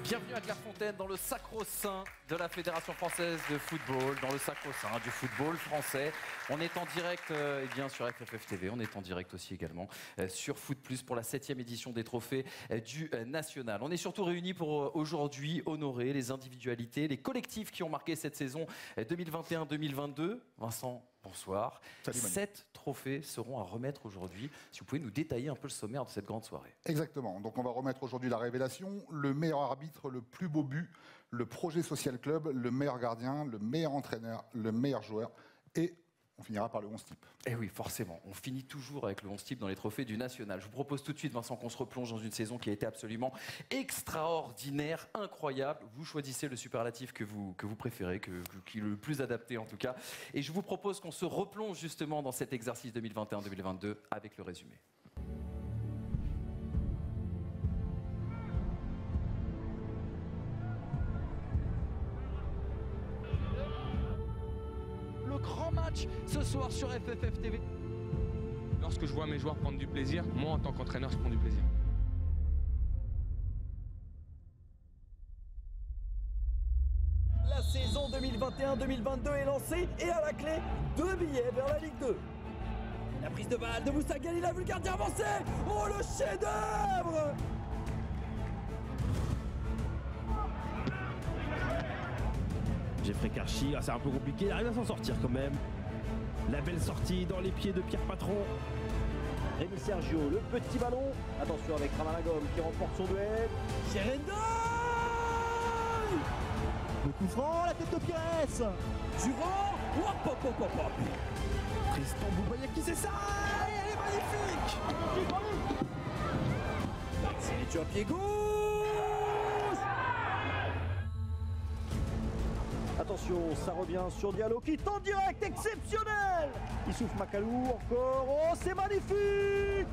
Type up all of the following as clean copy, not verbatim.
Bienvenue à Clairefontaine dans le sacro-saint de la Fédération française de football, dans le sacro-saint du football français. On est en direct sur FFF TV, on est en direct aussi également sur Foot Plus pour la 7e édition des trophées du National. On est surtout réunis pour aujourd'hui honorer les individualités, les collectifs qui ont marqué cette saison 2021-2022. Vincent, bonsoir. Salut Manu. 7 trophées seront à remettre aujourd'hui. Si vous pouvez nous détailler un peu le sommaire de cette grande soirée. Exactement. Donc on va remettre aujourd'hui la révélation, le meilleur arbitre, le plus beau but, le projet social club, le meilleur gardien, le meilleur entraîneur, le meilleur joueur et on finira par le 11 type. Eh oui, forcément. On finit toujours avec le 11 type dans les trophées du National. Je vous propose tout de suite, Vincent, qu'on se replonge dans une saison qui a été absolument extraordinaire, incroyable. Vous choisissez le superlatif que vous préférez, qui est le plus adapté en tout cas. Et je vous propose qu'on se replonge justement dans cet exercice 2021-2022 avec le résumé. Le grand match ce soir sur FFF TV. Lorsque je vois mes joueurs prendre du plaisir, moi en tant qu'entraîneur, je prends du plaisir. La saison 2021-2022 est lancée et à la clé, 2 billets vers la Ligue 2. La prise de balle de Moussa Ghali, il a vu le gardien avancer. Oh, le chef-d'œuvre! Jeffrey Karchi, c'est un peu compliqué, il arrive à s'en sortir quand même. La belle sortie dans les pieds de Pierre Patron. Rémi Sergio, le petit ballon. Attention avec Ramalagom qui remporte son duel. Sherendai! Le coup franc, la tête de Pires. Durand! Hop, hop, hop, hop, hop. Tristan Boubayaki, c'est ça! Elle est magnifique! C'est un pied gauche! Attention, ça revient sur Diallo qui tente direct, exceptionnel. Il souffle Macalou encore. Oh, c'est magnifique!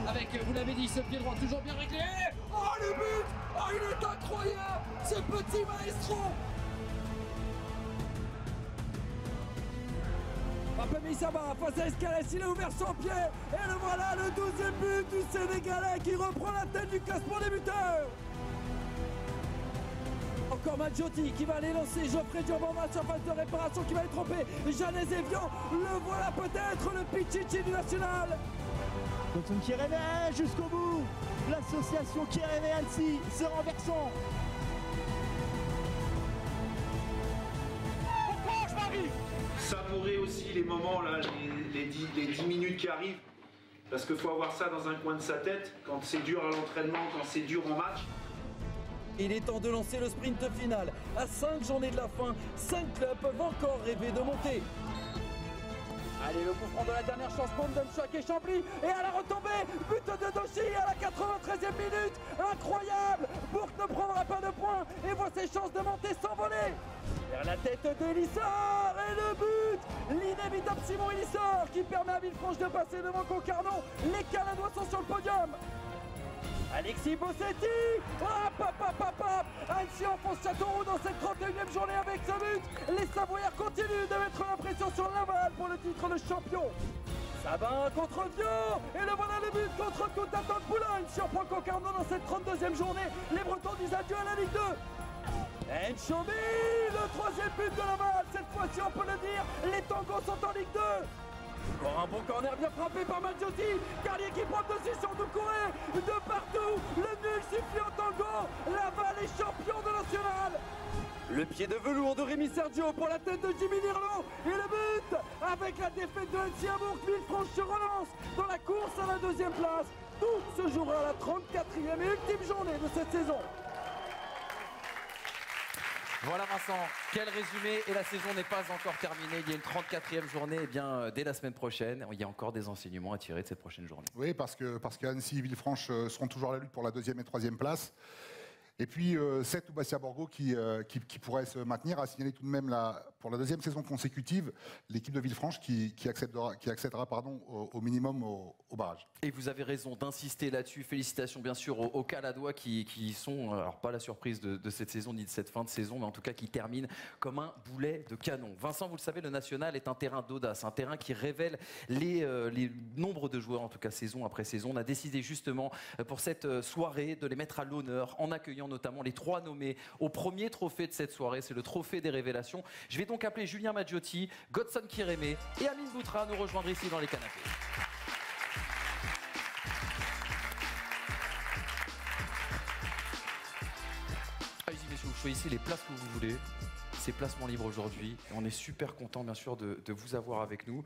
Avec, vous l'avez dit, ce pied droit toujours bien réglé. Oh, le but! Oh, il est incroyable, ce petit maestro! Papami Saba face à Escalès, il a ouvert son pied. Et le voilà, le 12e but du Sénégalais qui reprend la tête du classement des buteurs. Encore Madjotti qui va aller lancer Geoffrey Diombo en surface de réparation qui va être trompé. Jeannet Zévian, le voilà peut-être le Pichichi du National. Tonton Kérémé jusqu'au bout. L'association Kérémé-Annecy, c'est renversant. Savourer aussi les moments, là, les 10 minutes qui arrivent. Parce qu'il faut avoir ça dans un coin de sa tête, quand c'est dur à l'entraînement, quand c'est dur en match. Il est temps de lancer le sprint final. À 5 journées de la fin, 5 clubs peuvent encore rêver de monter. Allez, le coup franc de la dernière chance pour Mdemchak et Chambly. Et à la retombée, but de Doshi à la 93e minute. Incroyable! Bourg ne prendra pas de points et voit ses chances de monter s'envoler. Vers la tête d'Elissor et le but! L'inévitable Simon Elissor qui permet à Villefranche de passer devant Concarneau. Les Caladois sont sur le podium. Alexis Bossetti, hop hop hop hop hop. Annecy enfonce Châteauroux dans cette 31e journée avec ce but. Les Savoyards continuent de mettre la pression sur Laval pour le titre de champion. Sabin contre Viau et le voilà le but contre toute attente. Boulogne surprend Concarneau dans cette 32e journée. Les Bretons disent adieu à la Ligue 2. Enchobi, le 3e but de Laval. Cette fois-ci on peut le dire, les Tangos sont en Ligue 2. Encore un bon corner bien frappé par Madjotti. Carlier qui prend dessus sur Doucouré. De partout, le nul suffit en tango. Laval est champion de national. Le pied de velours de Rémi Sergio pour la tête de Jimmy Nirlo. Et le but avec la défaite de Annecy à Bourg. Villefranche se relance dans la course à la 2e place. Tout se jouera à la 34e et ultime journée de cette saison. Voilà Vincent, quel résumé, et la saison n'est pas encore terminée, il y a une 34e journée, et bien dès la semaine prochaine, il y a encore des enseignements à tirer de cette prochaine journée. Oui, parce qu'Annecy et Villefranche seront toujours à la lutte pour la 2e et 3e place. Et puis, 7 ou Bastia-Borgo qui pourrait se maintenir, a signalé tout de même la pour la deuxième saison consécutive, l'équipe de Villefranche qui accédera au minimum au barrage. Et vous avez raison d'insister là-dessus. Félicitations bien sûr aux Caladois qui sont, alors pas la surprise de cette saison ni de cette fin de saison, mais en tout cas qui terminent comme un boulet de canon. Vincent, vous le savez, le National est un terrain d'audace, un terrain qui révèle les nombres de joueurs, en tout cas saison après saison. On a décidé justement pour cette soirée de les mettre à l'honneur en accueillant notamment les 3 nommés au premier trophée de cette soirée. C'est le trophée des révélations. Je vais donc appeler Julien Maggiotti, Godson Kirémé et Amine Boutra à nous rejoindre ici dans les canapés. Allez-y messieurs, vous choisissez les places que vous voulez. C'est placement libre aujourd'hui. On est super content bien sûr de vous avoir avec nous.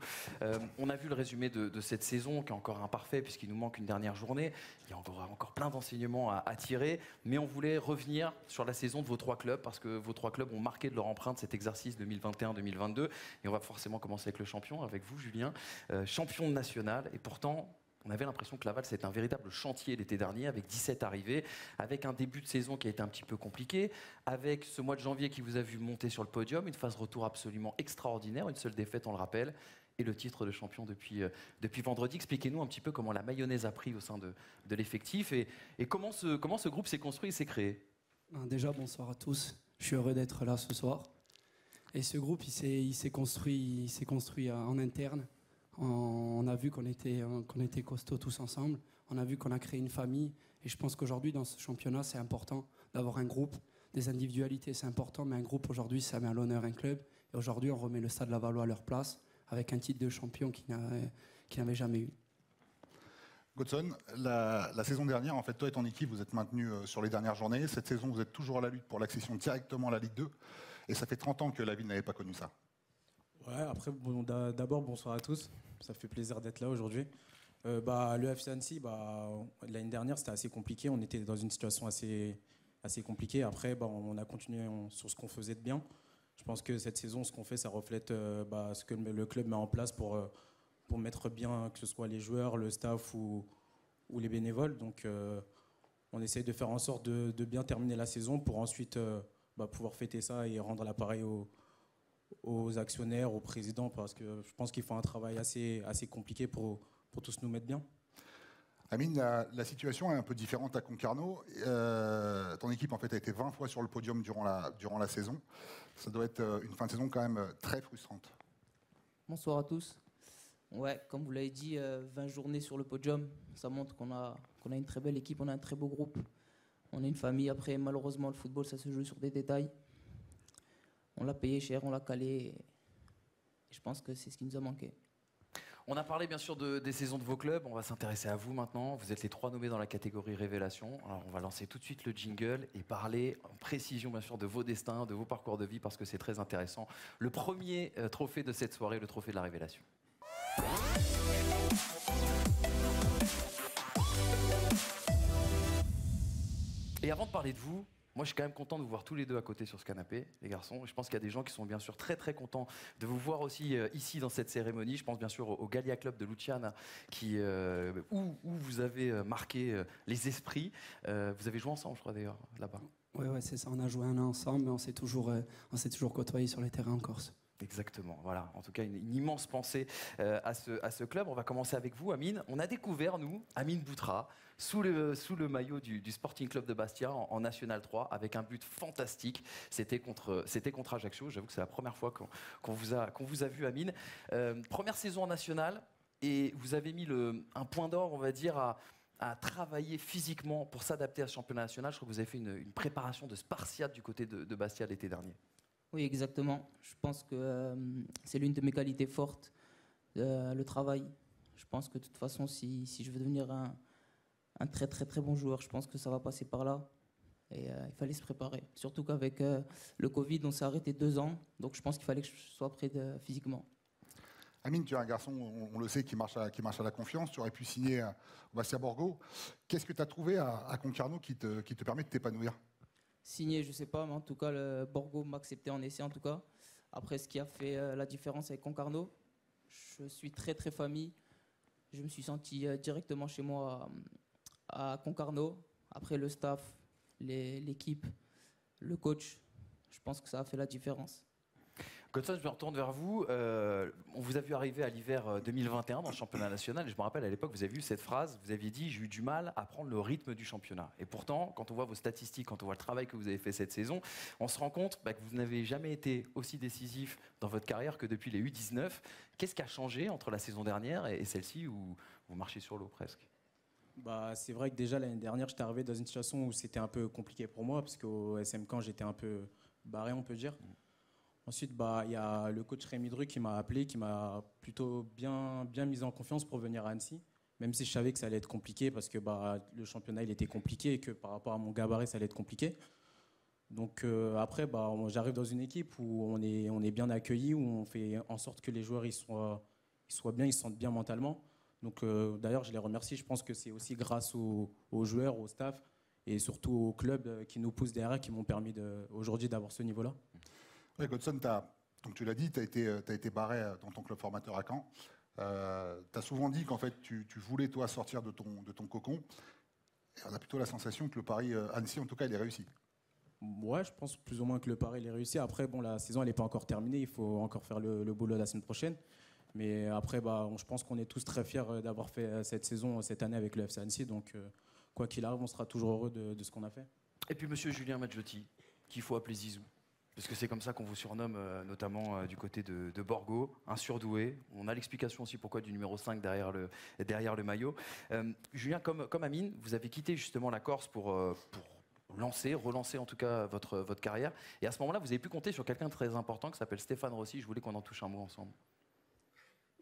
On a vu le résumé de cette saison qui est encore imparfait puisqu'il nous manque une dernière journée. Il y a encore plein d'enseignements à tirer. Mais on voulait revenir sur la saison de vos 3 clubs parce que vos 3 clubs ont marqué de leur empreinte cet exercice 2021-2022. Et on va forcément commencer avec le champion, avec vous Julien, champion national. Et pourtant, on avait l'impression que Laval, c'était un véritable chantier l'été dernier, avec 17 arrivées, avec un début de saison qui a été un petit peu compliqué, avec ce mois de janvier qui vous a vu monter sur le podium, une phase retour absolument extraordinaire, une seule défaite, on le rappelle, et le titre de champion depuis vendredi. Expliquez-nous un petit peu comment la mayonnaise a pris au sein de l'effectif et comment ce groupe s'est construit et s'est créé. Déjà, bonsoir à tous. Je suis heureux d'être là ce soir. Et ce groupe, il s'est construit en interne. On a vu qu'on était costauds tous ensemble. On a vu qu'on a créé une famille. Et je pense qu'aujourd'hui, dans ce championnat, c'est important d'avoir un groupe. Des individualités, c'est important, mais un groupe, aujourd'hui, ça met à l'honneur un club. Et aujourd'hui, on remet le Stade Lavallois à leur place avec un titre de champion qui n'avait jamais eu. Godson, la saison dernière, en fait, toi et ton équipe, vous êtes maintenus sur les dernières journées. Cette saison, vous êtes toujours à la lutte pour l'accession directement à la Ligue 2. Et ça fait 30 ans que la ville n'avait pas connu ça. Ouais, après, d'abord, bonsoir à tous. Ça fait plaisir d'être là aujourd'hui. Le FC Annecy, l'année dernière, c'était assez compliqué. On était dans une situation assez compliquée. Après, on a continué sur ce qu'on faisait de bien. Je pense que cette saison, ce qu'on fait, ça reflète ce que le club met en place pour mettre bien, que ce soit les joueurs, le staff ou les bénévoles. Donc, on essaye de faire en sorte de bien terminer la saison pour ensuite pouvoir fêter ça et rendre l'appareil aux actionnaires, aux présidents, parce que je pense qu'il faut un travail assez compliqué pour tous nous mettre bien. Amine, la situation est un peu différente à Concarneau. Ton équipe en fait, a été 20 fois sur le podium durant la saison. Ça doit être une fin de saison quand même très frustrante. Bonsoir à tous. Ouais, comme vous l'avez dit, 20 journées sur le podium, ça montre qu'on a une très belle équipe, on a un très beau groupe. On est une famille. Après, malheureusement, le football, ça se joue sur des détails. On l'a payé cher, on l'a calé. Et je pense que c'est ce qui nous a manqué. On a parlé bien sûr des saisons de vos clubs. On va s'intéresser à vous maintenant. Vous êtes les 3 nommés dans la catégorie Révélation. Alors on va lancer tout de suite le jingle et parler en précision bien sûr de vos destins, de vos parcours de vie parce que c'est très intéressant. Le premier trophée de cette soirée, le trophée de la Révélation. Et avant de parler de vous, moi, je suis quand même content de vous voir tous les deux à côté sur ce canapé, les garçons. Je pense qu'il y a des gens qui sont bien sûr très très contents de vous voir aussi ici dans cette cérémonie. Je pense bien sûr au Gallia Club de Luciana, où vous avez marqué les esprits. Vous avez joué ensemble, je crois d'ailleurs, là-bas. Oui, c'est ça. On a joué un an ensemble, mais on s'est toujours côtoyés sur les terrains en Corse. Exactement, voilà. En tout cas, une immense pensée à ce club. On va commencer avec vous, Amine. On a découvert, nous, Amine Boutra, sous le maillot du Sporting Club de Bastia en National 3, avec un but fantastique. C'était contre Ajaccio. J'avoue que c'est la première fois qu'on vous a vu, Amine. Première saison en National, et vous avez mis un point d'or, on va dire, à travailler physiquement pour s'adapter à ce championnat national. Je crois que vous avez fait une préparation de Spartiate du côté de Bastia l'été dernier. Oui, exactement. Je pense que c'est l'une de mes qualités fortes, le travail. Je pense que de toute façon, si je veux devenir un très très très bon joueur, je pense que ça va passer par là. Et il fallait se préparer. Surtout qu'avec le Covid, on s'est arrêté 2 ans. Donc je pense qu'il fallait que je sois prêt physiquement. Amine, tu es un garçon, on le sait, qui marche à la confiance. Tu aurais pu signer au Bastia Borgo. Qu'est-ce que tu as trouvé à Concarneau qui te permet de t'épanouir ? Signé, je ne sais pas, mais en tout cas, le Borgo m'a accepté en essai en tout cas. Après, ce qui a fait la différence avec Concarneau, je suis très très famille. Je me suis senti directement chez moi à Concarneau. Après, le staff, l'équipe, le coach, je pense que ça a fait la différence. Godson, je me retourne vers vous. On vous a vu arriver à l'hiver 2021 dans le championnat national. Et je me rappelle, à l'époque, vous avez eu cette phrase. Vous aviez dit « J'ai eu du mal à prendre le rythme du championnat ». Et pourtant, quand on voit vos statistiques, quand on voit le travail que vous avez fait cette saison, on se rend compte que vous n'avez jamais été aussi décisif dans votre carrière que depuis les U19. Qu'est-ce qui a changé entre la saison dernière et celle-ci où vous marchez sur l'eau presque ? C'est vrai que déjà l'année dernière, j'étais arrivé dans une situation où c'était un peu compliqué pour moi, parce qu'au SM Caen, j'étais un peu barré, on peut dire. Ensuite, il y a le coach Rémi Dru qui m'a appelé, qui m'a plutôt bien mis en confiance pour venir à Annecy, même si je savais que ça allait être compliqué, parce que le championnat il était compliqué et que par rapport à mon gabarit, ça allait être compliqué. Donc après, j'arrive dans une équipe où on est bien accueilli, où on fait en sorte que les joueurs ils soient bien, ils se sentent bien mentalement. Donc d'ailleurs, je les remercie. Je pense que c'est aussi grâce aux joueurs, au staff et surtout au club qui nous poussent derrière, qui m'ont permis aujourd'hui d'avoir ce niveau-là. Oui, Godson, donc tu l'as dit, tu as été barré dans ton club formateur à Caen. Tu as souvent dit qu'en fait, tu voulais, toi, sortir de ton cocon. Et on a plutôt la sensation que le pari Annecy, en tout cas, il est réussi. Ouais, je pense plus ou moins que le pari il est réussi. Après, la saison, elle n'est pas encore terminée. Il faut encore faire le boulot la semaine prochaine. Mais après, je pense qu'on est tous très fiers d'avoir fait cette saison, cette année avec le FC Annecy. Donc, quoi qu'il arrive, on sera toujours heureux de ce qu'on a fait. Et puis, monsieur Julien Madjotti, qu'il faut appeler Zizou. Parce que c'est comme ça qu'on vous surnomme, notamment du côté de Borgo, un surdoué. On a l'explication aussi pourquoi du numéro 5 derrière le maillot. Julien, comme Amine, vous avez quitté justement la Corse pour relancer en tout cas votre carrière. Et à ce moment-là, vous avez pu compter sur quelqu'un de très important qui s'appelle Stéphane Rossi. Je voulais qu'on en touche un mot ensemble.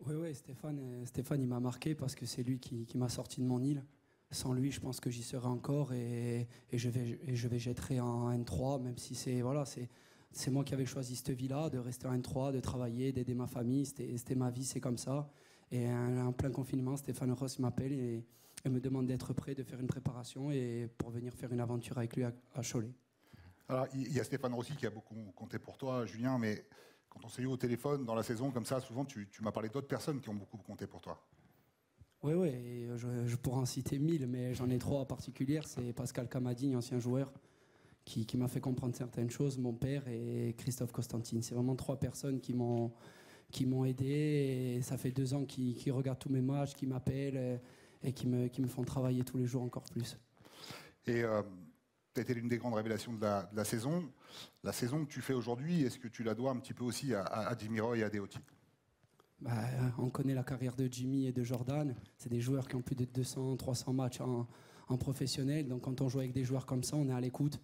Oui, Stéphane, il m'a marqué parce que c'est lui qui m'a sorti de mon île. Sans lui, je pense que j'y serais encore et je végéterai en N3, même si c'est moi qui avais choisi cette vie-là, de rester en N3, de travailler, d'aider ma famille. C'était ma vie, c'est comme ça. Et en plein confinement, Stéphane Ross m'appelle et me demande d'être prêt, de faire une préparation et pour venir faire une aventure avec lui à Cholet. Alors, il y a Stéphane Rossi qui a beaucoup compté pour toi, Julien, mais quand on s'est eu au téléphone dans la saison comme ça, souvent tu m'as parlé d'autres personnes qui ont beaucoup compté pour toi. Oui, et je pourrais en citer 1000, mais j'en ai 3 particulières. C'est Pascal Camadi, ancien joueur, qui m'a fait comprendre certaines choses, mon père et Christophe Constantine. C'est vraiment 3 personnes qui m'ont aidé. Et ça fait 2 ans qu'ils regardent tous mes matchs, qui m'appellent et qui me font travailler tous les jours encore plus. Et tu as été l'une des grandes révélations de la saison. La saison que tu fais aujourd'hui, est-ce que tu la dois un petit peu aussi à Jimmy Roy et à Deoti? On connaît la carrière de Jimmy et de Jordan. C'est des joueurs qui ont plus de 200, 300 matchs en professionnel. Donc quand on joue avec des joueurs comme ça, on est à l'écoute.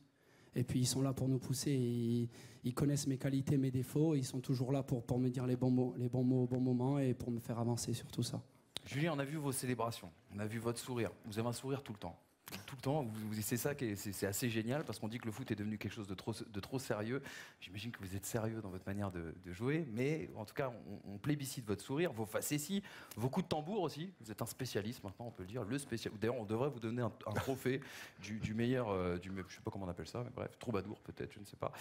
Et puis ils sont là pour nous pousser. Ils connaissent mes qualités, mes défauts. Ils sont toujours là pour me dire les bons mots au bon moment et pour me faire avancer sur tout ça. Julien, on a vu vos célébrations. On a vu votre sourire. Vous avez un sourire tout le temps. Tout le temps, c'est ça qui c'est assez génial parce qu'on dit que le foot est devenu quelque chose de trop sérieux. J'imagine que vous êtes sérieux dans votre manière de jouer, mais en tout cas, on plébiscite votre sourire, vos facéties, vos coups de tambour aussi. Vous êtes un spécialiste maintenant, on peut le dire, le spécialiste. D'ailleurs, on devrait vous donner un trophée du meilleur, je ne sais pas comment on appelle ça, mais bref, troubadour peut-être, je ne sais pas.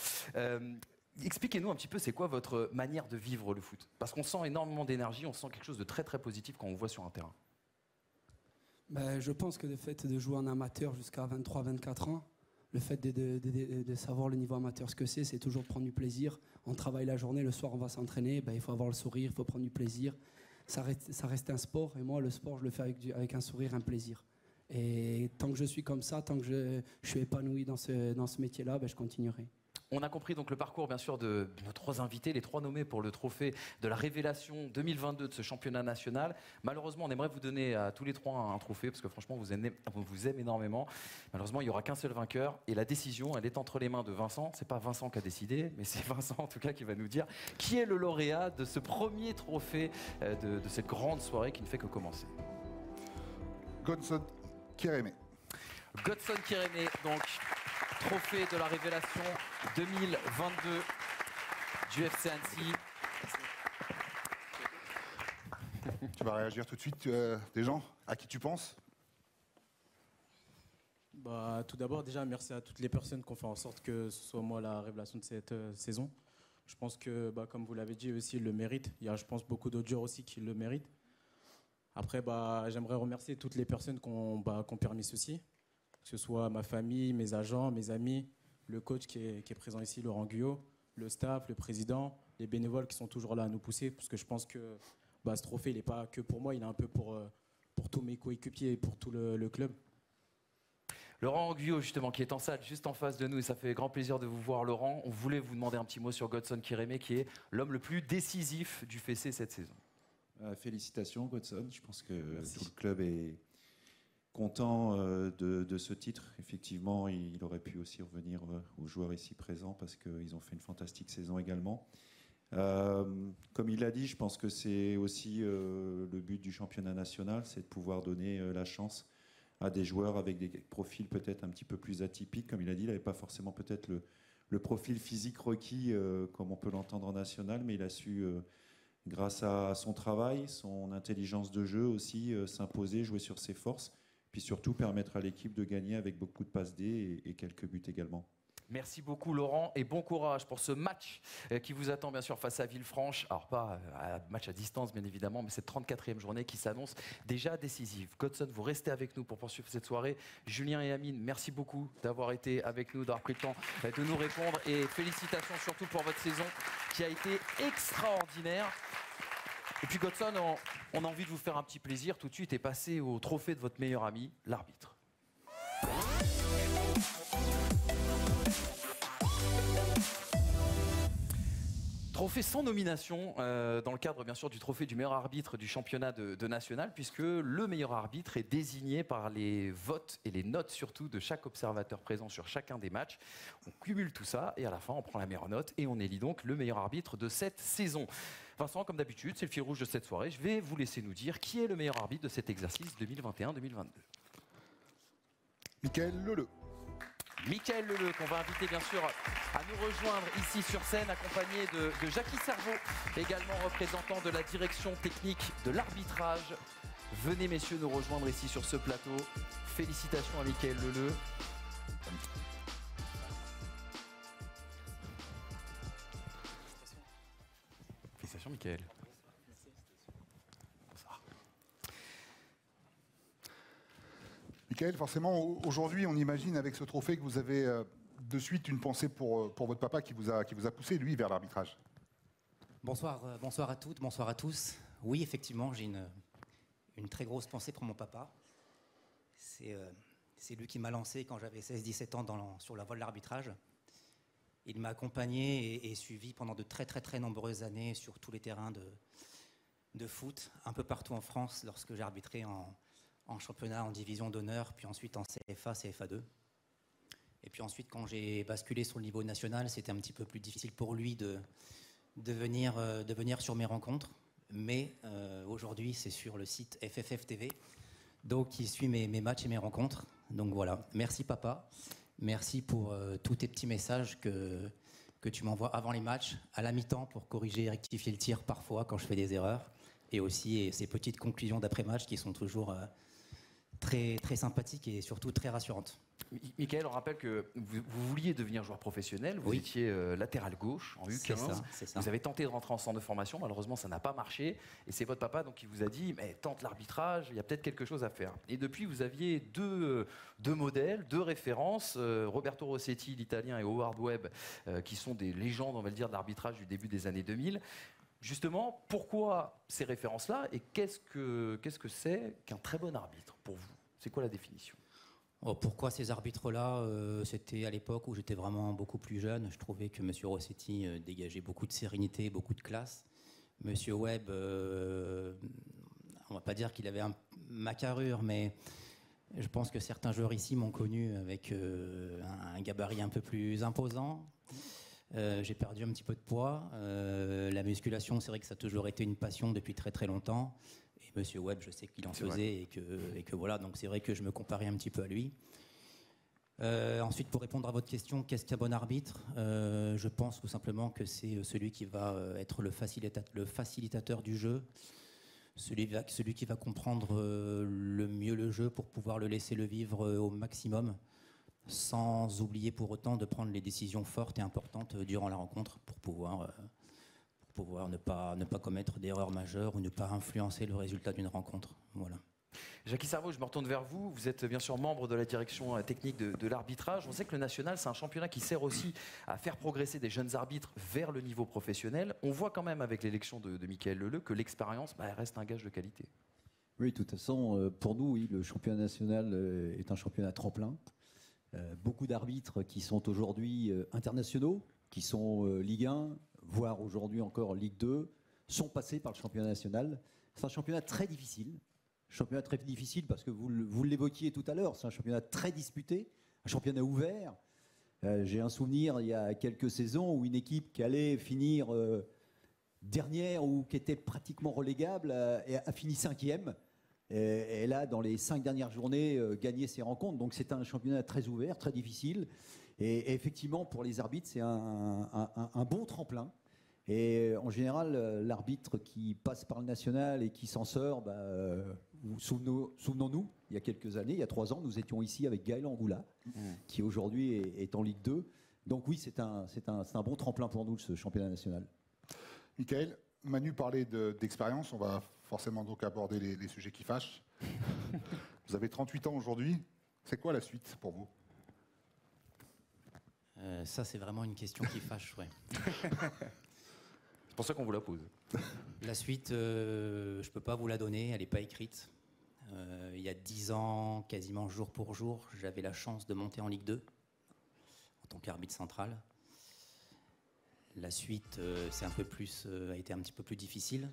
Expliquez-nous un petit peu, c'est quoi votre manière de vivre le foot? Parce qu'on sent énormément d'énergie, on sent quelque chose de très très positif quand on voit sur un terrain. Je pense que le fait de jouer en amateur jusqu'à 23-24 ans, le fait de savoir le niveau amateur, ce que c'est toujours prendre du plaisir. On travaille la journée, le soir on va s'entraîner, il faut avoir le sourire, il faut prendre du plaisir. Ça reste un sport et moi le sport je le fais avec un sourire, un plaisir. Et tant que je suis comme ça, tant que je suis épanoui dans ce métier-là, je continuerai. On a compris donc le parcours bien sûr de nos 3 invités, les 3 nommés pour le trophée de la révélation 2022 de ce championnat national. Malheureusement, on aimerait vous donner à tous les 3 un trophée parce que franchement, on vous aime énormément. Malheureusement, il n'y aura qu'un seul vainqueur et la décision, elle est entre les mains de Vincent. C'est pas Vincent qui a décidé, mais c'est Vincent en tout cas qui va nous dire qui est le lauréat de ce premier trophée de cette grande soirée qui ne fait que commencer. Godson Kérémé. Godson Kérémé, donc trophée de la révélation 2022 du FC Annecy. Tu vas réagir tout de suite, des gens à qui tu penses? Tout d'abord, déjà, merci à toutes les personnes qui ont fait en sorte que ce soit moi la révélation de cette saison. Je pense que, comme vous l'avez dit, aussi, ils le méritent. Il y a, je pense, beaucoup d'autres joueurs aussi qui le méritent. Après, j'aimerais remercier toutes les personnes qui ont permis ceci. Que ce soit ma famille, mes agents, mes amis, le coach qui est présent ici, Laurent Guyot, le staff, le président, les bénévoles qui sont toujours là à nous pousser, parce que je pense que ce trophée, il n'est pas que pour moi, il est un peu pour tous mes coéquipiers et pour tout le club. Laurent Guyot, justement, qui est en salle juste en face de nous, et ça fait grand plaisir de vous voir, Laurent. On voulait vous demander un petit mot sur Godson Kireme, qui est l'homme le plus décisif du Fessé cette saison. Félicitations, Godson. Je pense que tout le club est content de ce titre. Effectivement, il aurait pu aussi revenir aux joueurs ici présents parce qu'ils ont fait une fantastique saison également. Comme il l'a dit, je pense que c'est aussi le but du championnat national, c'est de pouvoir donner la chance à des joueurs avec des profils peut-être un petit peu plus atypiques. Comme il a dit, il n'avait pas forcément peut-être le profil physique requis comme on peut l'entendre en national, mais il a su, grâce à son travail, son intelligence de jeu aussi, s'imposer, jouer sur ses forces, puis surtout permettre à l'équipe de gagner avec beaucoup de passes D et quelques buts également. Merci beaucoup Laurent et bon courage pour ce match qui vous attend bien sûr face à Villefranche. Alors pas un match à distance bien évidemment, mais cette 34e journée qui s'annonce déjà décisive. Godson, vous restez avec nous pour poursuivre cette soirée. Julien et Amine, merci beaucoup d'avoir été avec nous, d'avoir pris le temps de nous répondre et félicitations surtout pour votre saison qui a été extraordinaire. Et puis Godson, on a envie de vous faire un petit plaisir tout de suite et passer au trophée de votre meilleur ami, l'arbitre. Trophée sans nomination dans le cadre bien sûr du trophée du meilleur arbitre du championnat de national, puisque le meilleur arbitre est désigné par les votes et les notes surtout de chaque observateur présent sur chacun des matchs. On cumule tout ça et à la fin on prend la meilleure note et on élit donc le meilleur arbitre de cette saison. Vincent, comme d'habitude, c'est le fil rouge de cette soirée. Je vais vous laisser nous dire qui est le meilleur arbitre de cet exercice 2021-2022. Michael Leleu. Michael Leleu, qu'on va inviter bien sûr à nous rejoindre ici sur scène, accompagné de Jackie Servaux, également représentant de la direction technique de l'arbitrage. Venez messieurs nous rejoindre ici sur ce plateau. Félicitations à Michael Leleu. Félicitations Michael. Michael, forcément, aujourd'hui, on imagine avec ce trophée que vous avez de suite une pensée pour votre papa qui vous a poussé, lui, vers l'arbitrage. Bonsoir à toutes, bonsoir à tous. Oui, effectivement, j'ai une très grosse pensée pour mon papa. C'est lui qui m'a lancé quand j'avais 16-17 ans sur la voie de l'arbitrage. Il m'a accompagné et suivi pendant de très très très nombreuses années sur tous les terrains de foot, un peu partout en France, lorsque j'ai arbitré en championnat, en division d'honneur, puis ensuite en CFA, CFA2. Et puis ensuite, quand j'ai basculé sur le niveau national, c'était un petit peu plus difficile pour lui de venir sur mes rencontres. Mais aujourd'hui, c'est sur le site FFF TV, donc il suit mes matchs et mes rencontres. Donc voilà, merci papa. Merci pour tous tes petits messages que tu m'envoies avant les matchs, à la mi-temps pour corriger et rectifier le tir parfois quand je fais des erreurs. Et aussi ces petites conclusions d'après-match qui sont toujours très, très sympathiques et surtout très rassurantes. Michael, on rappelle que vous vouliez devenir joueur professionnel, vous étiez latéral gauche en U15, c'est ça. Vous avez tenté de rentrer en centre de formation, malheureusement ça n'a pas marché, et c'est votre papa donc, qui vous a dit mais tente l'arbitrage, il y a peut-être quelque chose à faire. Et depuis vous aviez deux modèles, deux références, Roberto Rossetti l'italien et Howard Webb qui sont des légendes on va le dire de l'arbitrage du début des années 2000. Justement, pourquoi ces références-là et qu'est-ce que c'est qu'un très bon arbitre pour vous? C'est quoi la définition? Pourquoi ces arbitres-là? C'était à l'époque où j'étais vraiment beaucoup plus jeune. Je trouvais que M. Rossetti dégageait beaucoup de sérénité, beaucoup de classe. M. Webb, on ne va pas dire qu'il avait ma carrure, mais je pense que certains joueurs ici m'ont connu avec un gabarit un peu plus imposant. J'ai perdu un petit peu de poids. La musculation, c'est vrai que ça a toujours été une passion depuis très très longtemps. Et Monsieur Webb, je sais qu'il en faisait et que voilà, donc c'est vrai que je me comparais un petit peu à lui. Ensuite, pour répondre à votre question, qu'est-ce qu'un bon arbitre? Je pense tout simplement que c'est celui qui va être le facilitateur du jeu, celui qui va comprendre le mieux le jeu pour pouvoir le laisser le vivre au maximum, sans oublier pour autant de prendre les décisions fortes et importantes durant la rencontre pour pouvoir ne pas commettre d'erreurs majeures ou ne pas influencer le résultat d'une rencontre. Voilà. Jackie Servaux, je me retourne vers vous. Vous êtes bien sûr membre de la direction technique de l'arbitrage. On sait que le national, c'est un championnat qui sert aussi à faire progresser des jeunes arbitres vers le niveau professionnel. On voit quand même avec l'élection de Michael Leleu que l'expérience reste un gage de qualité. Oui, de toute façon, pour nous, oui, le championnat national est un championnat tremplin. Beaucoup d'arbitres qui sont aujourd'hui internationaux, qui sont Ligue 1, voire aujourd'hui encore Ligue 2, sont passés par le championnat national. C'est un championnat très difficile. Championnat très difficile parce que vous l'évoquiez tout à l'heure, c'est un championnat très disputé, un championnat ouvert. J'ai un souvenir il y a quelques saisons où une équipe qui allait finir dernière ou qui était pratiquement relégable a fini 5e. Et là, dans les 5 dernières journées, gagner ses rencontres. Donc c'est un championnat très ouvert, très difficile. Et effectivement, pour les arbitres, c'est un bon tremplin. Et en général, l'arbitre qui passe par le national et qui s'en sort, souvenons-nous, il y a quelques années, il y a 3 ans, nous étions ici avec Gaël Angoula, qui aujourd'hui est en Ligue 2. Donc oui, c'est un bon tremplin pour nous, ce championnat national. Michael, Manu parlait d'expérience, on va forcément donc aborder les sujets qui fâchent. Vous avez 38 ans aujourd'hui, c'est quoi la suite pour vous? Ça, c'est vraiment une question qui fâche, ouais. C'est pour ça qu'on vous la pose. La suite, je ne peux pas vous la donner, elle n'est pas écrite. Il y a 10 ans, quasiment jour pour jour, j'avais la chance de monter en Ligue 2 en tant qu'arbitre central. La suite a été un petit peu plus difficile,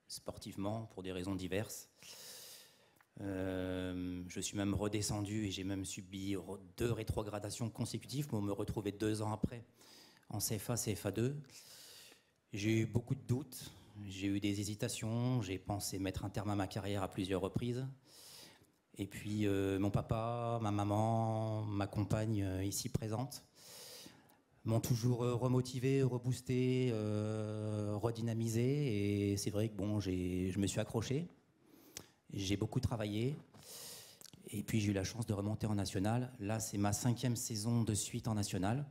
sportivement, pour des raisons diverses. Je suis même redescendu et j'ai même subi 2 rétrogradations consécutives pour me retrouver 2 ans après en CFA, CFA2. J'ai eu beaucoup de doutes, j'ai eu des hésitations, j'ai pensé mettre un terme à ma carrière à plusieurs reprises. Et puis mon papa, ma maman, ma compagne ici présente m'ont toujours remotivé, reboosté, redynamisé. Et c'est vrai que je me suis accroché, j'ai beaucoup travaillé. Et puis j'ai eu la chance de remonter en national. Là, c'est ma 5e saison de suite en national.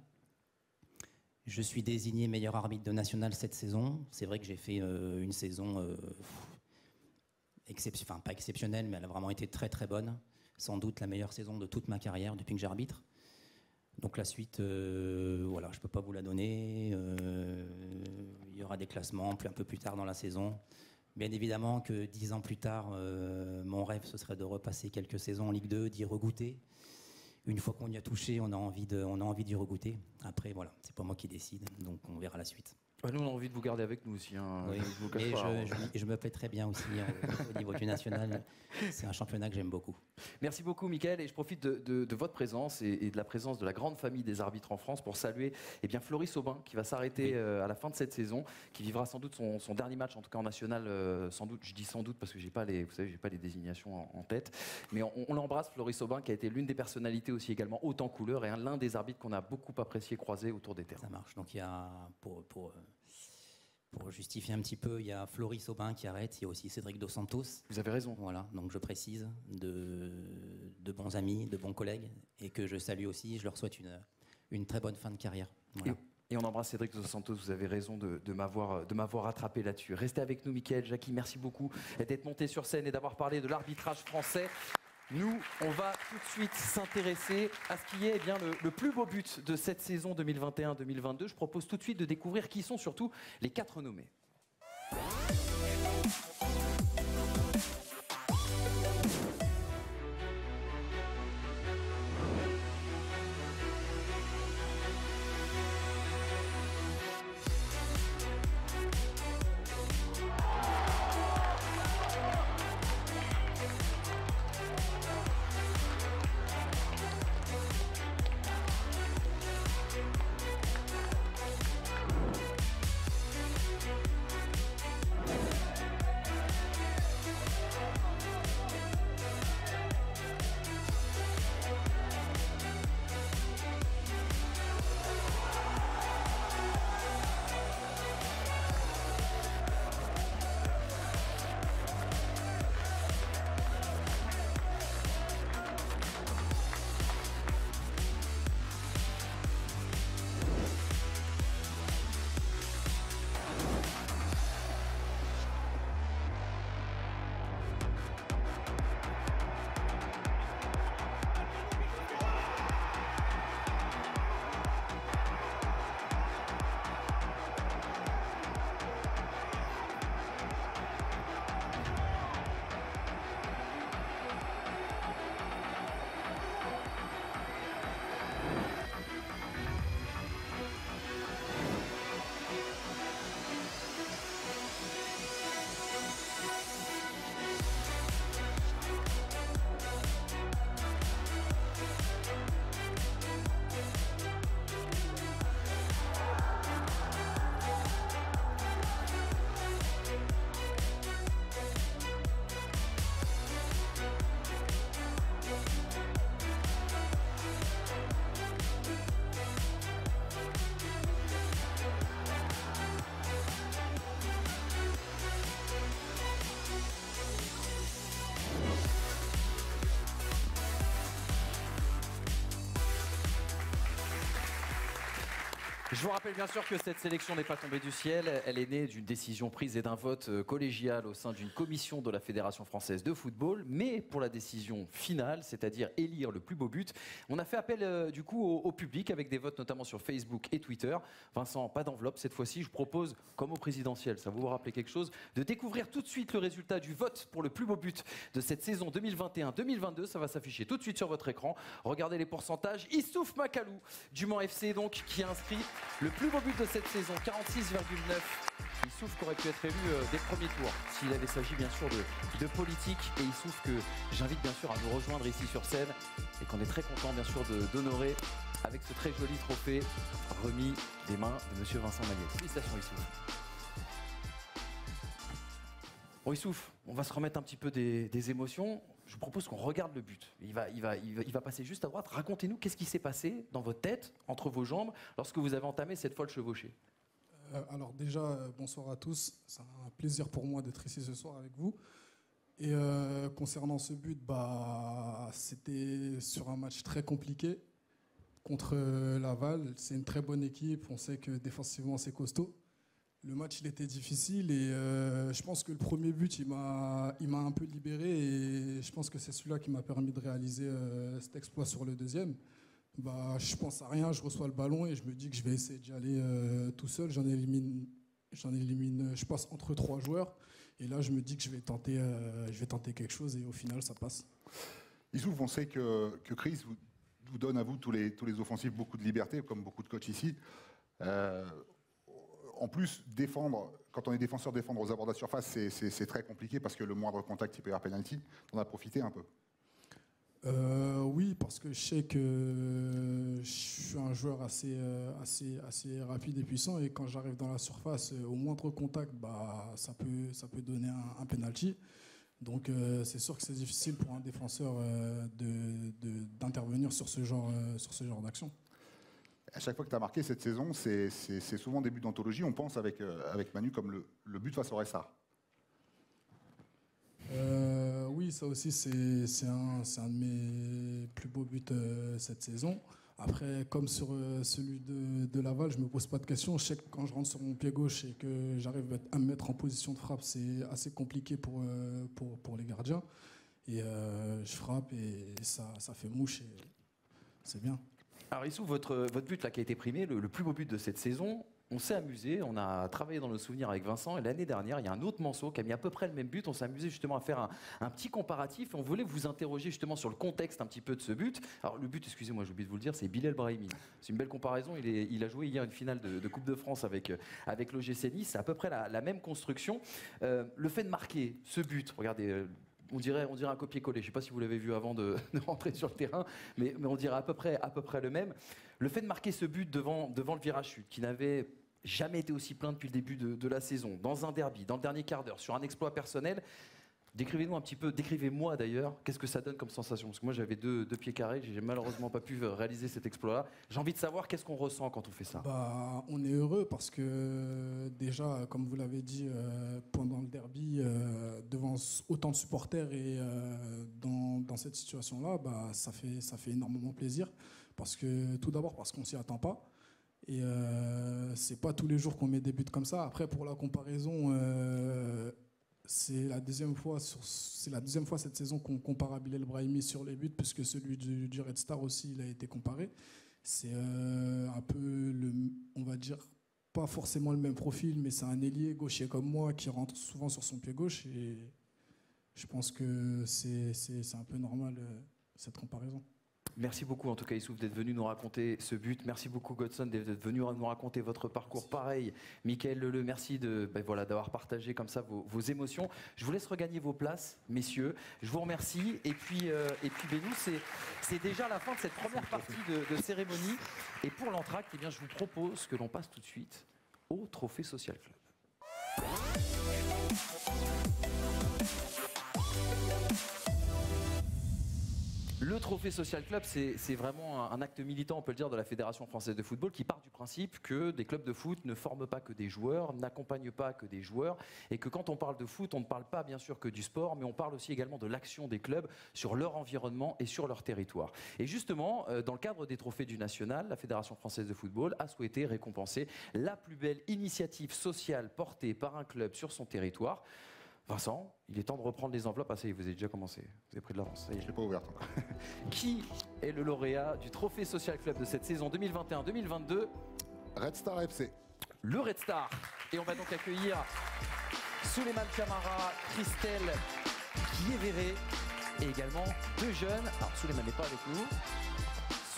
Je suis désigné meilleur arbitre de national cette saison. C'est vrai que j'ai fait une saison pas exceptionnelle, mais elle a vraiment été très très bonne. Sans doute la meilleure saison de toute ma carrière depuis que j'arbitre. Donc la suite, voilà, je ne peux pas vous la donner. Il y aura des classements un peu plus tard dans la saison. Bien évidemment que 10 ans plus tard, mon rêve, ce serait de repasser quelques saisons en Ligue 2, d'y regoûter. Une fois qu'on y a touché, on a envie d'y regoûter. Après, voilà, c'est pas moi qui décide, donc on verra la suite. Nous, on a envie de vous garder avec nous aussi. Oui. Je me plais très bien aussi au niveau du national. C'est un championnat que j'aime beaucoup. Merci beaucoup, Michael. Et je profite de votre présence et de la présence de la grande famille des arbitres en France pour saluer Floris Aubin, qui va s'arrêter à la fin de cette saison, qui vivra sans doute son dernier match, en tout cas en national. Sans doute, je dis sans doute parce que j'ai pas les désignations en tête. Mais on l'embrasse, Floris Aubin, qui a été l'une des personnalités aussi également haute en couleur et l'un des arbitres qu'on a beaucoup apprécié croiser autour des terrains. Ça marche. Donc il y a pour justifier un petit peu, il y a Floris Aubin qui arrête, il y a aussi Cédric Dos Santos. Vous avez raison. Voilà, donc je précise, de bons amis, de bons collègues, et que je salue aussi, je leur souhaite une très bonne fin de carrière. Voilà. Et on embrasse Cédric Dos Santos, vous avez raison de m'avoir rattrapé là-dessus. Restez avec nous, Michael, Jackie, merci beaucoup d'être monté sur scène et d'avoir parlé de l'arbitrage français. Nous, on va tout de suite s'intéresser à ce qui est le plus beau but de cette saison 2021-2022. Je propose tout de suite de découvrir qui sont surtout les 4 nommés. Je vous rappelle bien sûr que cette sélection n'est pas tombée du ciel. Elle est née d'une décision prise et d'un vote collégial au sein d'une commission de la Fédération française de football. Mais pour la décision finale, c'est-à-dire élire le plus beau but, on a fait appel du coup au public avec des votes notamment sur Facebook et Twitter. Vincent, pas d'enveloppe cette fois-ci. Je vous propose, comme au présidentiel, ça vous rappelle quelque chose, de découvrir tout de suite le résultat du vote pour le plus beau but de cette saison 2021-2022. Ça va s'afficher tout de suite sur votre écran. Regardez les pourcentages. Issouf Makalou du Mans FC donc qui a inscrit le plus beau but de cette saison, 46,9. Issouf qui aurait pu être élu dès le premier tour s'il avait s'agi bien sûr de politique. Et Issouf que j'invite bien sûr à nous rejoindre ici sur scène et qu'on est très content bien sûr d'honorer avec ce très joli trophée remis des mains de monsieur Vincent Magnier. Félicitations Issouf. Bon Issouf, on va se remettre un petit peu des émotions. Je vous propose qu'on regarde le but. Il va passer juste à droite. Racontez-nous qu'est-ce qui s'est passé dans votre tête, entre vos jambes, lorsque vous avez entamé cette folle chevauchée. Alors déjà, bonsoir à tous. C'est un plaisir pour moi d'être ici ce soir avec vous. Et concernant ce but, c'était sur un match très compliqué contre Laval. C'est une très bonne équipe. On sait que défensivement, c'est costaud. Le match, il était difficile et je pense que le premier but, il m'a un peu libéré et je pense que c'est celui-là qui m'a permis de réaliser cet exploit sur le deuxième. Je pense à rien, je reçois le ballon et je me dis que je vais essayer d'y aller tout seul. J'en élimine, je passe entre 3 joueurs et là, je me dis que je vais tenter quelque chose et au final, ça passe. Issouf, on sait que Chris vous donne à vous, tous les offensifs, beaucoup de liberté, comme beaucoup de coachs ici. En plus, quand on est défenseur, défendre aux abords de la surface, c'est très compliqué parce que le moindre contact, il peut y avoir penalty. On a profité un peu. Oui, parce que je sais que je suis un joueur assez rapide et puissant et quand j'arrive dans la surface, au moindre contact, ça peut donner un penalty. Donc c'est sûr que c'est difficile pour un défenseur d'intervenir sur ce genre d'action. À chaque fois que tu as marqué cette saison, c'est souvent des buts d'anthologie. On pense avec Manu comme le but face au Ressart. Oui, ça aussi, c'est un de mes plus beaux buts cette saison. Après, comme sur celui de Laval, je ne me pose pas de questions. Je sais que quand je rentre sur mon pied gauche et que j'arrive à me mettre en position de frappe, c'est assez compliqué pour les gardiens. Et je frappe et ça fait mouche et c'est bien. Alors Issouf, votre but là, qui a été primé, le plus beau but de cette saison, on s'est amusé, on a travaillé dans nos souvenirs avec Vincent et l'année dernière, il y a un autre Manceau qui a mis à peu près le même but. On s'est amusé justement à faire un petit comparatif et on voulait vous interroger justement sur le contexte un petit peu de ce but. Alors le but, excusez-moi, j'ai oublié de vous le dire, c'est Bilal Brahimi. C'est une belle comparaison, il a joué hier une finale de Coupe de France avec l'OGC Nice, c'est à peu près la même construction. Le fait de marquer ce but, regardez... On dirait un copier-coller. Je ne sais pas si vous l'avez vu avant de rentrer sur le terrain, mais on dirait à peu près le même. Le fait de marquer ce but devant le virage sud, qui n'avait jamais été aussi plein depuis le début de la saison, dans un derby, dans le dernier quart d'heure, sur un exploit personnel, décrivez-nous un petit peu, décrivez-moi d'ailleurs, qu'est-ce que ça donne comme sensation? Parce que moi j'avais deux pieds carrés, j'ai malheureusement pas pu réaliser cet exploit-là. J'ai envie de savoir qu'est-ce qu'on ressent quand on fait ça. On est heureux parce que déjà, comme vous l'avez dit, pendant le derby, devant autant de supporters et dans cette situation-là, ça fait énormément plaisir. Parce que tout d'abord parce qu'on s'y attend pas. Et c'est pas tous les jours qu'on met des buts comme ça. Après, pour la comparaison, c'est la deuxième fois cette saison qu'on compare à Bilal Brahimi sur les buts, puisque celui du Red Star aussi, il a été comparé. C'est un peu, on va dire, pas forcément le même profil, mais c'est un ailier gaucher comme moi qui rentre souvent sur son pied gauche. Et je pense que c'est un peu normal, cette comparaison. Merci beaucoup en tout cas Issouf d'être venu nous raconter ce but. Merci beaucoup Godson d'être venu nous raconter votre parcours. Merci. Pareil, Mickaël Leleu, merci d'avoir partagé comme ça vos émotions. Je vous laisse regagner vos places, messieurs. Je vous remercie. Et puis nous, c'est déjà la fin de cette première partie de cérémonie. Et pour l'entracte, je vous propose que l'on passe tout de suite au Trophée Social Club. Le Trophée Social Club, c'est vraiment un acte militant, on peut le dire, de la Fédération française de football qui part du principe que des clubs de foot ne forment pas que des joueurs, n'accompagnent pas que des joueurs, et que quand on parle de foot, on ne parle pas bien sûr que du sport, mais on parle aussi également de l'action des clubs sur leur environnement et sur leur territoire. Et justement, dans le cadre des trophées du National, la Fédération française de football a souhaité récompenser la plus belle initiative sociale portée par un club sur son territoire. Vincent, il est temps de reprendre les enveloppes. Ah ça y est, vous avez déjà commencé, vous avez pris de l'avance. Je ne l'ai pas ouverte encore. Qui est le lauréat du Trophée Social Club de cette saison 2021-2022? Red Star FC. Le Red Star. Et on va donc accueillir Souleymane Camara, Christelle Kiévéré et également deux jeunes. Alors Souleymane n'est pas avec nous.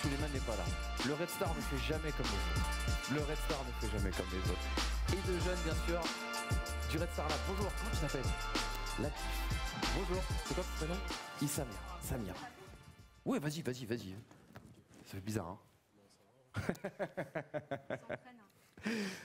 Souleymane n'est pas là. Le Red Star ne fait jamais comme les autres. Le Red Star ne fait jamais comme les autres. Et deux jeunes, bien sûr, du Red Star Lab. Bonjour, comment tu t'appelles? Latif. Bonjour, c'est quoi ton prénom? Samir. Oui, vas-y. Ça fait bizarre, hein?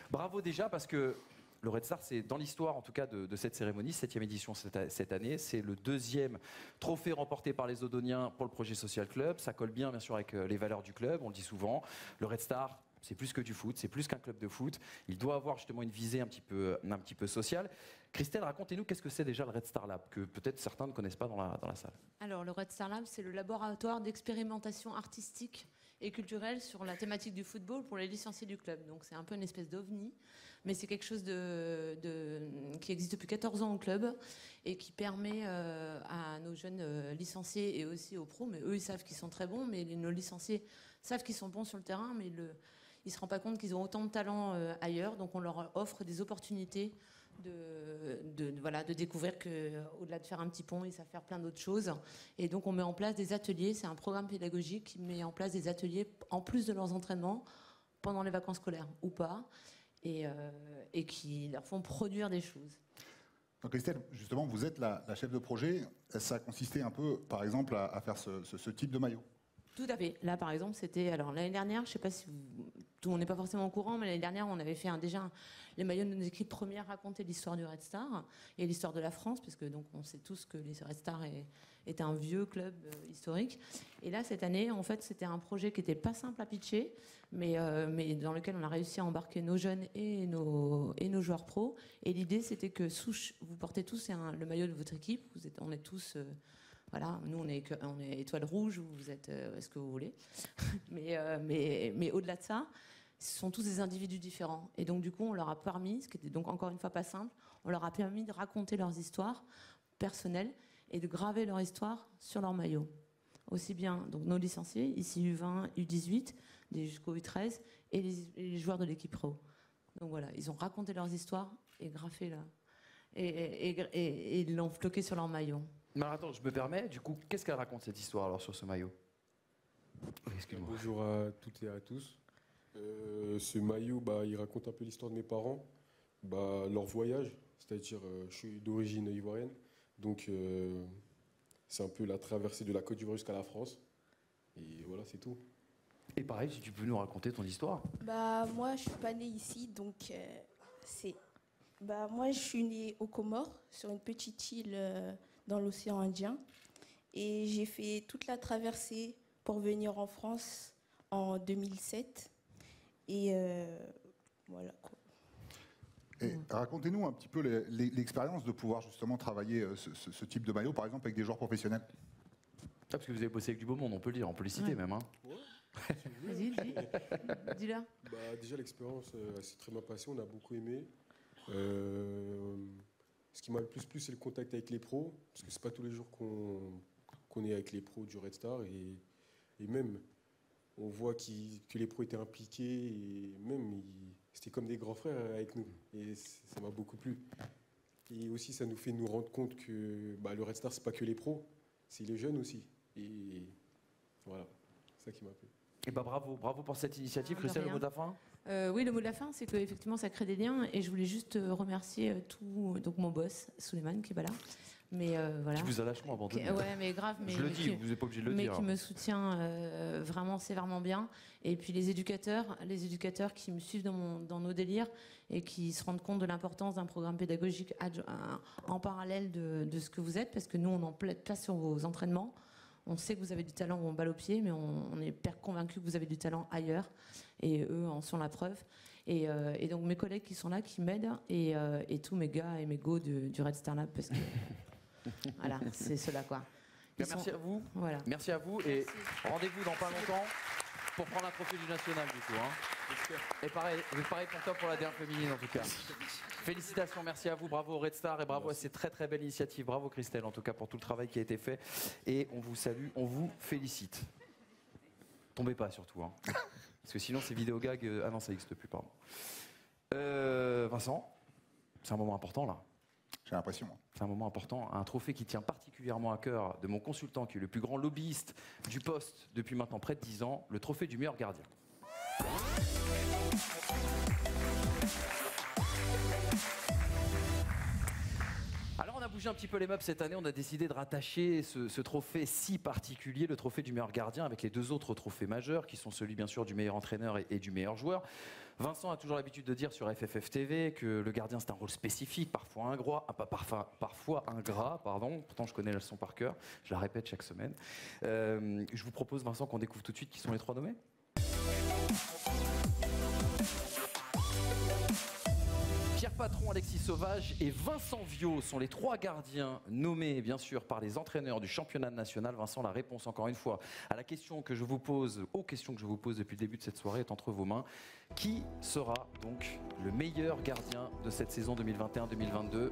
Bravo déjà, parce que le Red Star, c'est dans l'histoire en tout cas de cette cérémonie, 7e édition cette année, c'est le 2e trophée remporté par les Odoniens pour le projet Social Club. Ça colle bien sûr avec les valeurs du club, on le dit souvent. Le Red Star, c'est plus que du foot, c'est plus qu'un club de foot. Il doit avoir justement une visée un petit peu sociale. Christelle, racontez-nous qu'est-ce que c'est déjà le Red Star Lab, que peut-être certains ne connaissent pas dans la salle. Alors le Red Star Lab, c'est le laboratoire d'expérimentation artistique et culturelle sur la thématique du football pour les licenciés du club. Donc c'est un peu une espèce d'ovni, mais c'est quelque chose qui existe depuis 14 ans au club et qui permet à nos jeunes licenciés et aussi aux pros, mais eux ils savent qu'ils sont très bons, mais nos licenciés savent qu'ils sont bons sur le terrain, mais ils ne se rendent pas compte qu'ils ont autant de talent ailleurs, donc on leur offre des opportunités de découvrir qu'au-delà de faire un petit pont, ils savent faire plein d'autres choses. Et donc on met en place des ateliers, c'est un programme pédagogique qui met en place des ateliers en plus de leurs entraînements pendant les vacances scolaires ou pas, et qui leur font produire des choses. Donc Christelle, justement, vous êtes la chef de projet. Ça a consisté un peu, par exemple, à faire ce type de maillot. Tout à fait. Là, par exemple, c'était... Alors, l'année dernière, je ne sais pas si tout le monde n'est pas forcément au courant, mais l'année dernière, on avait fait les maillots de nos équipes premières racontaient l'histoire du Red Star et l'histoire de la France, parce que donc, on sait tous que les Red Star est un vieux club historique. Et là, cette année, en fait, c'était un projet qui n'était pas simple à pitcher, mais dans lequel on a réussi à embarquer nos jeunes et nos joueurs pros. Et l'idée, c'était que vous portez tous le maillot de votre équipe. On est tous... Voilà, nous on est étoile rouge, vous êtes ce que vous voulez. mais au-delà de ça, ce sont tous des individus différents. Et donc du coup, on leur a permis, ce qui était donc encore une fois pas simple, on leur a permis de raconter leurs histoires personnelles et de graver leur histoire sur leur maillot. Aussi bien donc nos licenciés, ici U20, U18, jusqu'au U13, et les joueurs de l'équipe pro. Donc voilà, ils ont raconté leurs histoires et graffé là, et ils l'ont floqué sur leur maillot. Mais attends, je me permets, du coup, qu'est-ce qu'elle raconte cette histoire alors sur ce maillot? Excuse-moi. Bonjour à toutes et à tous. Ce maillot, il raconte un peu l'histoire de mes parents, leur voyage, c'est-à-dire je suis d'origine ivoirienne, donc c'est un peu la traversée de la Côte d'Ivoire jusqu'à la France, et voilà, c'est tout. Et pareil, si tu peux nous raconter ton histoire. Moi, je suis pas née ici, donc moi, je suis née aux Comores, sur une petite île dans l'océan Indien. Et j'ai fait toute la traversée pour venir en France en 2007. Et voilà. Et racontez-nous un petit peu l'expérience de pouvoir justement travailler ce type de maillot, par exemple, avec des joueurs professionnels. Parce que vous avez bossé avec du beau monde, on peut le dire, on peut les citer même. Hein. Ouais. Vas-y, dis-le. Déjà, l'expérience s'est très bien passée, on a beaucoup aimé. Ce qui m'a le plus plu, c'est le contact avec les pros, parce que c'est pas tous les jours qu'on est avec les pros du Red Star, et même on voit que les pros étaient impliqués, et même c'était comme des grands frères avec nous, et ça m'a beaucoup plu. Et aussi, ça nous fait nous rendre compte que le Red Star, c'est pas que les pros, c'est les jeunes aussi, et voilà, c'est ça qui m'a plu. Et bravo pour cette initiative. Christelle, le mot de la fin? Oui, le mot de la fin, c'est qu'effectivement, ça crée des liens. Et je voulais juste remercier donc mon boss, Souleymane, qui est pas là. Mais voilà. Qui vous a lâchement abandonné. Ouais, mais grave. Mais, je le dis, vous n'êtes pas obligé de le dire. Mais qui me soutient vraiment sévèrement bien. Et puis les éducateurs qui me suivent dans nos délires et qui se rendent compte de l'importance d'un programme pédagogique en parallèle de ce que vous êtes, parce que nous, on en place sur vos entraînements. On sait que vous avez du talent en balle au pied, mais on est convaincu que vous avez du talent ailleurs. et eux en sont la preuve. Et donc mes collègues qui sont là, qui m'aident, et tous mes gars et mes go du Red Star Lab, parce que voilà, c'est cela quoi. Merci à vous. Voilà. Merci à vous et rendez-vous dans pas longtemps pour prendre un trophée du national du coup. Et pareil pour toi pour la dernière féminine en tout cas. Félicitations, merci à vous, bravo au Red Star et bravo à ces très très belles initiatives. Bravo Christelle en tout cas pour tout le travail qui a été fait et on vous salue, on vous félicite. Tombez pas surtout, hein. Parce que sinon ces vidéos gags, ah non ça n'existe plus, pardon. Vincent, c'est un moment important là. J'ai l'impression. C'est un moment important, un trophée qui tient particulièrement à cœur de mon consultant qui est le plus grand lobbyiste du poste depuis maintenant près de 10 ans, le trophée du meilleur gardien. Alors on a bougé un petit peu les meubles cette année, on a décidé de rattacher ce trophée si particulier, le trophée du meilleur gardien, avec les deux autres trophées majeurs qui sont celui bien sûr du meilleur entraîneur et du meilleur joueur. Vincent a toujours l'habitude de dire sur FFF TV que le gardien c'est un rôle spécifique, parfois ingrat, pourtant je connais la leçon par cœur, je la répète chaque semaine. Je vous propose Vincent qu'on découvre tout de suite qui sont les trois nommés. Pierre Patron, Alexis Sauvage et Vincent Viot sont les trois gardiens nommés bien sûr par les entraîneurs du championnat national. Vincent, la réponse encore une fois à la question que je vous pose, aux questions que je vous pose depuis le début de cette soirée est entre vos mains. Qui sera donc le meilleur gardien de cette saison 2021-2022?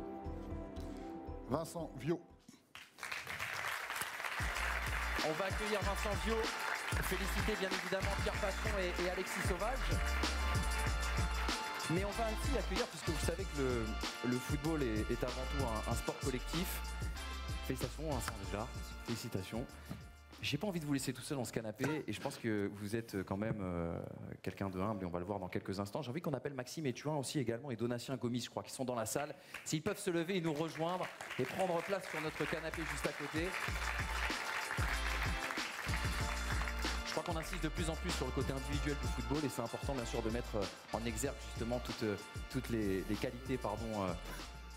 Vincent Viot. On va accueillir Vincent Viot. Féliciter bien évidemment Pierre Patron et Alexis Sauvage. Mais on va aussi accueillir, puisque vous savez que le football est avant tout un sport collectif. Félicitations Vincent déjà, félicitations. J'ai pas envie de vous laisser tout seul dans ce canapé et je pense que vous êtes quand même quelqu'un de humble et on va le voir dans quelques instants. J'ai envie qu'on appelle Maxime Ethuin aussi également et Donatien Gomis, je crois, qui sont dans la salle. S'ils peuvent se lever et nous rejoindre et prendre place sur notre canapé juste à côté. Je crois qu'on insiste de plus en plus sur le côté individuel du football et c'est important bien sûr de mettre en exergue justement toutes les qualités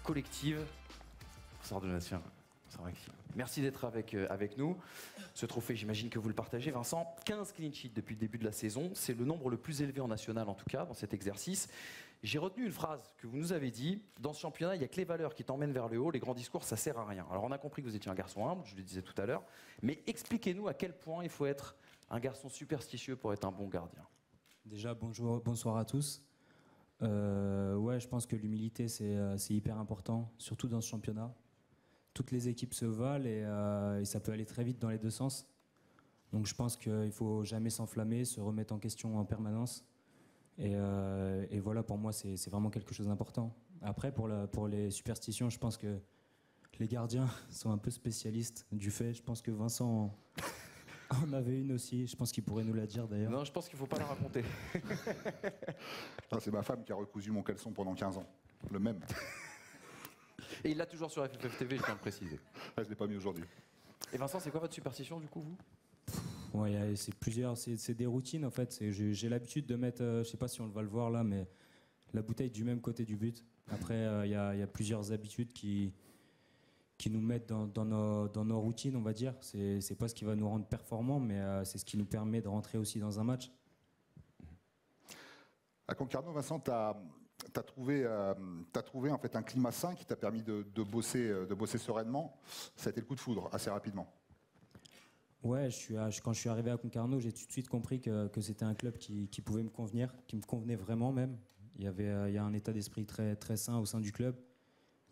collectives. Bonsoir Donatien. Merci d'être avec nous. Ce trophée, j'imagine que vous le partagez, Vincent. 15 clean sheets depuis le début de la saison. C'est le nombre le plus élevé en national, en tout cas, dans cet exercice. J'ai retenu une phrase que vous nous avez dit. Dans ce championnat, il n'y a que les valeurs qui t'emmènent vers le haut. Les grands discours, ça sert à rien. Alors, on a compris que vous étiez un garçon humble, je le disais tout à l'heure. Mais expliquez-nous à quel point il faut être un garçon superstitieux pour être un bon gardien. Déjà, bonsoir à tous. Ouais, je pense que l'humilité, c'est hyper important, surtout dans ce championnat. Toutes les équipes se valent et ça peut aller très vite dans les deux sens. Donc je pense qu'il ne faut jamais s'enflammer, se remettre en question en permanence. Et voilà, pour moi, c'est vraiment quelque chose d'important. Après, pour les superstitions, je pense que les gardiens sont un peu spécialistes du fait. Je pense que Vincent en avait une aussi. Je pense qu'il pourrait nous la dire d'ailleurs. Non, je pense qu'il ne faut pas la raconter. C'est ma femme qui a recousu mon caleçon pendant 15 ans. Le même. Et il l'a toujours sur FFF TV, je tiens à le préciser. Je ne l'ai pas mis aujourd'hui. Et Vincent, c'est quoi votre superstition du coup, vous? Ouais, c'est plusieurs, c'est des routines en fait. J'ai l'habitude de mettre, je sais pas si on va le voir là, mais la bouteille du même côté du but. Après, il y a plusieurs habitudes qui nous mettent dans nos routines, on va dire. C'est pas ce qui va nous rendre performants, mais c'est ce qui nous permet de rentrer aussi dans un match. À Concarneau, Vincent, tu as trouvé en fait un climat sain qui t'a permis de bosser sereinement. Ça a été le coup de foudre assez rapidement. Ouais, quand je suis arrivé à Concarneau, j'ai tout de suite compris que c'était un club qui pouvait me convenir, qui me convenait vraiment même. Il y a un état d'esprit très, très sain au sein du club.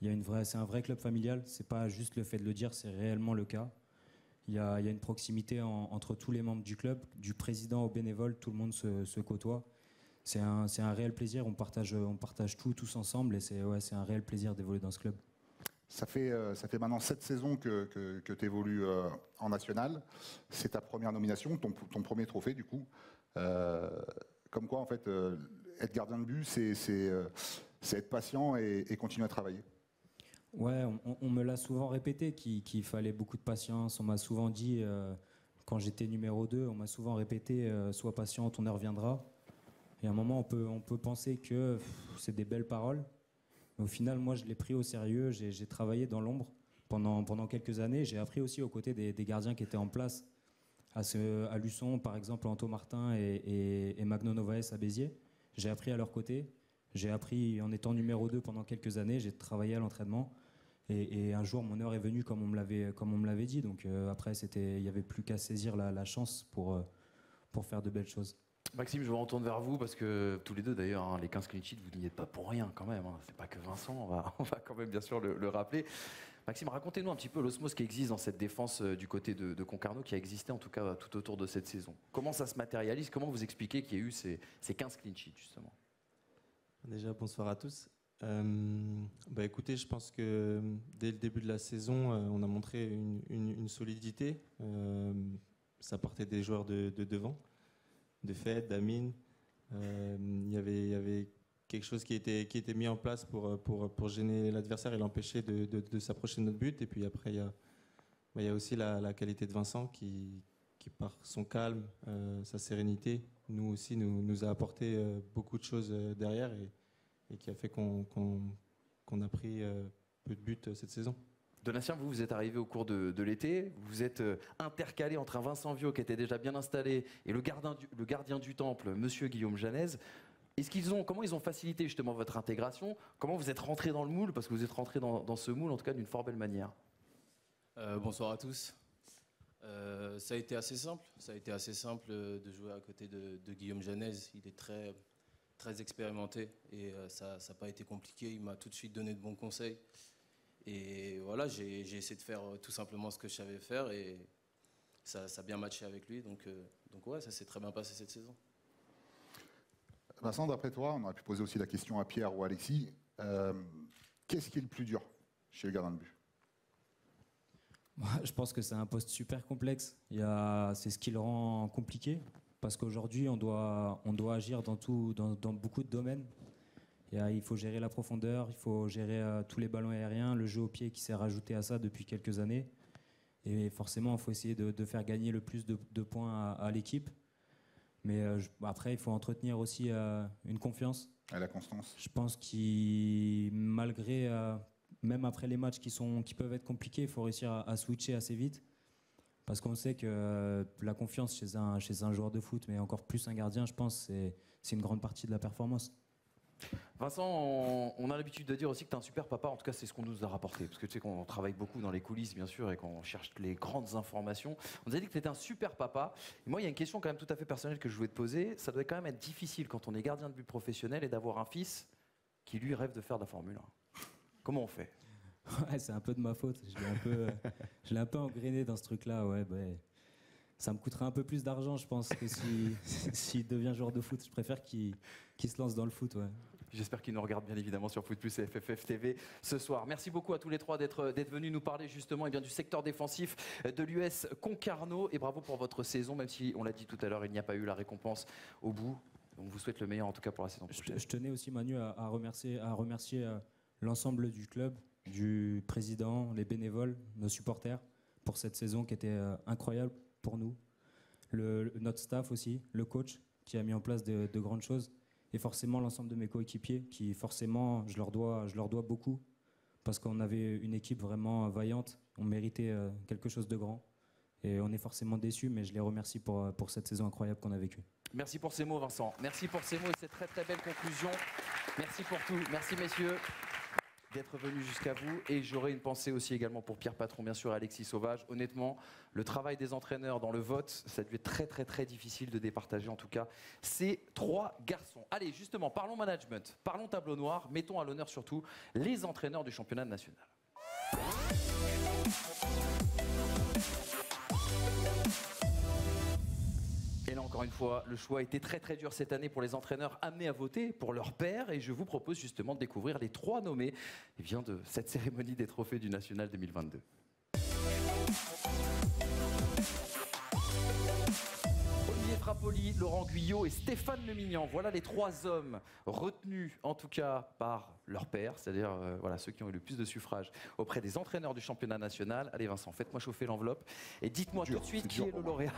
C'est un vrai club familial. C'est pas juste le fait de le dire, c'est réellement le cas. Il y a une proximité entre tous les membres du club, du président au bénévole, tout le monde se côtoie. C'est un réel plaisir, on partage tout tous ensemble et c'est un réel plaisir d'évoluer dans ce club. Ça fait maintenant 7 saisons que tu évolues en national. C'est ta première nomination, ton premier trophée du coup. Comme quoi en fait, être gardien de but, c'est être patient et continuer à travailler. Ouais, on me l'a souvent répété qu'il fallait beaucoup de patience. On m'a souvent dit, quand j'étais numéro 2, on m'a souvent répété « sois patient, ton heure viendra ». Et à un moment, on peut penser que c'est des belles paroles. Mais au final, moi, je l'ai pris au sérieux. J'ai travaillé dans l'ombre pendant quelques années. J'ai appris aussi aux côtés des gardiens qui étaient en place à Luçon, par exemple, Anto Martin et Magno Novaes à Béziers. J'ai appris à leur côté. J'ai appris en étant numéro 2 pendant quelques années. J'ai travaillé à l'entraînement. Et un jour, mon heure est venue comme on me l'avait dit. Donc après, il n'y avait plus qu'à saisir la chance pour faire de belles choses. Maxime, je me retourne vers vous parce que tous les deux d'ailleurs, hein, les 15 clean sheets, vous n'y êtes pas pour rien quand même. Hein. C'est pas que Vincent, on va quand même bien sûr le rappeler. Maxime, racontez-nous un petit peu l'osmose qui existe dans cette défense du côté de Concarneau, qui a existé en tout cas tout autour de cette saison. Comment ça se matérialise? Comment vous expliquez qu'il y a eu ces 15 clean sheets justement? Déjà, bonsoir à tous. Écoutez, je pense que dès le début de la saison, on a montré une solidité. Ça partait des joueurs de devant, de Fed, d'Amine. Il y avait quelque chose qui était mis en place pour gêner l'adversaire et l'empêcher de s'approcher de notre but. Et puis après, il y a aussi la qualité de Vincent qui par son calme, sa sérénité, nous aussi nous a apporté beaucoup de choses derrière et qui a fait qu'on a pris peu de buts cette saison. Donatien, vous êtes arrivé au cours de l'été, vous êtes intercalé entre un Vincent Viau qui était déjà bien installé et le gardien du temple, monsieur Guillaume Janez. Comment ils ont facilité justement votre intégration? Comment vous êtes rentré dans le moule? Parce que vous êtes rentré dans ce moule en tout cas d'une fort belle manière. Bonsoir à tous. Ça a été assez simple. Ça a été assez simple de jouer à côté de Guillaume Janez. Il est très expérimenté et ça n'a pas été compliqué. Il m'a tout de suite donné de bons conseils. Et voilà, j'ai essayé de faire tout simplement ce que je savais faire et ça a bien matché avec lui. Donc ouais, ça s'est très bien passé cette saison. Vincent, d'après toi, on aurait pu poser aussi la question à Pierre ou à Alexis. Qu'est-ce qui est le plus dur chez le gardien de but? Je pense que c'est un poste super complexe. C'est ce qui le rend compliqué. Parce qu'aujourd'hui, on doit agir dans beaucoup de domaines. Il faut gérer la profondeur, il faut gérer tous les ballons aériens, le jeu au pied qui s'est rajouté à ça depuis quelques années. Et forcément, il faut essayer de faire gagner le plus de points à l'équipe. Mais après, il faut entretenir aussi une confiance. Et la constance. Je pense malgré, même après les matchs qui peuvent être compliqués, il faut réussir à switcher assez vite. Parce qu'on sait que la confiance chez un joueur de foot, mais encore plus un gardien, je pense, c'est une grande partie de la performance. Vincent, on a l'habitude de dire aussi que tu es un super papa, en tout cas c'est ce qu'on nous a rapporté, parce que tu sais qu'on travaille beaucoup dans les coulisses bien sûr et qu'on cherche les grandes informations. On nous a dit que tu étais un super papa. Et moi il y a une question quand même tout à fait personnelle que je voulais te poser. Ça doit quand même être difficile quand on est gardien de but professionnel et d'avoir un fils qui lui rêve de faire de la Formule 1. Comment on fait? Ouais, c'est un peu de ma faute, je l'ai un peu engrainé dans ce truc-là. Ouais, ça me coûterait un peu plus d'argent je pense que s'il devient joueur de foot. Je préfère qu'il se lance dans le foot. Ouais. J'espère qu'il nous regarde bien évidemment sur Foot Plus et FFF TV ce soir. Merci beaucoup à tous les trois d'être venus nous parler justement du secteur défensif de l'US Concarneau. Et bravo pour votre saison, même si on l'a dit tout à l'heure, il n'y a pas eu la récompense au bout. On vous souhaite le meilleur en tout cas pour la saison prochaine. Je tenais aussi Manu à remercier l'ensemble du club, du président, les bénévoles, nos supporters pour cette saison qui était incroyable pour nous. Notre staff aussi, le coach qui a mis en place de grandes choses. Et forcément l'ensemble de mes coéquipiers qui forcément je leur dois beaucoup parce qu'on avait une équipe vraiment vaillante, on méritait quelque chose de grand et on est forcément déçus, mais je les remercie pour cette saison incroyable qu'on a vécue. Merci pour ces mots Vincent, merci pour ces mots et cette très très belle conclusion. Merci pour tout, merci messieurs d'être venus jusqu'à vous. Et j'aurai une pensée aussi également pour Pierre Patron, bien sûr, et Alexis Sauvage. Honnêtement, le travail des entraîneurs dans le vote, ça a dû être très très très difficile de départager en tout cas ces trois garçons. Allez, justement, parlons management, parlons tableau noir, mettons à l'honneur surtout les entraîneurs du championnat national. Et là encore une fois, le choix a été très très dur cette année pour les entraîneurs amenés à voter pour leur père. Et je vous propose justement de découvrir les trois nommés de cette cérémonie des trophées du National 2022. Olivier Frappoli, Laurent Guyot et Stéphane Lemignan. Voilà les trois hommes retenus en tout cas par leur père, c'est-à-dire voilà, ceux qui ont eu le plus de suffrages auprès des entraîneurs du championnat national. Allez Vincent, faites-moi chauffer l'enveloppe et dites-moi tout de suite qui est le lauréat.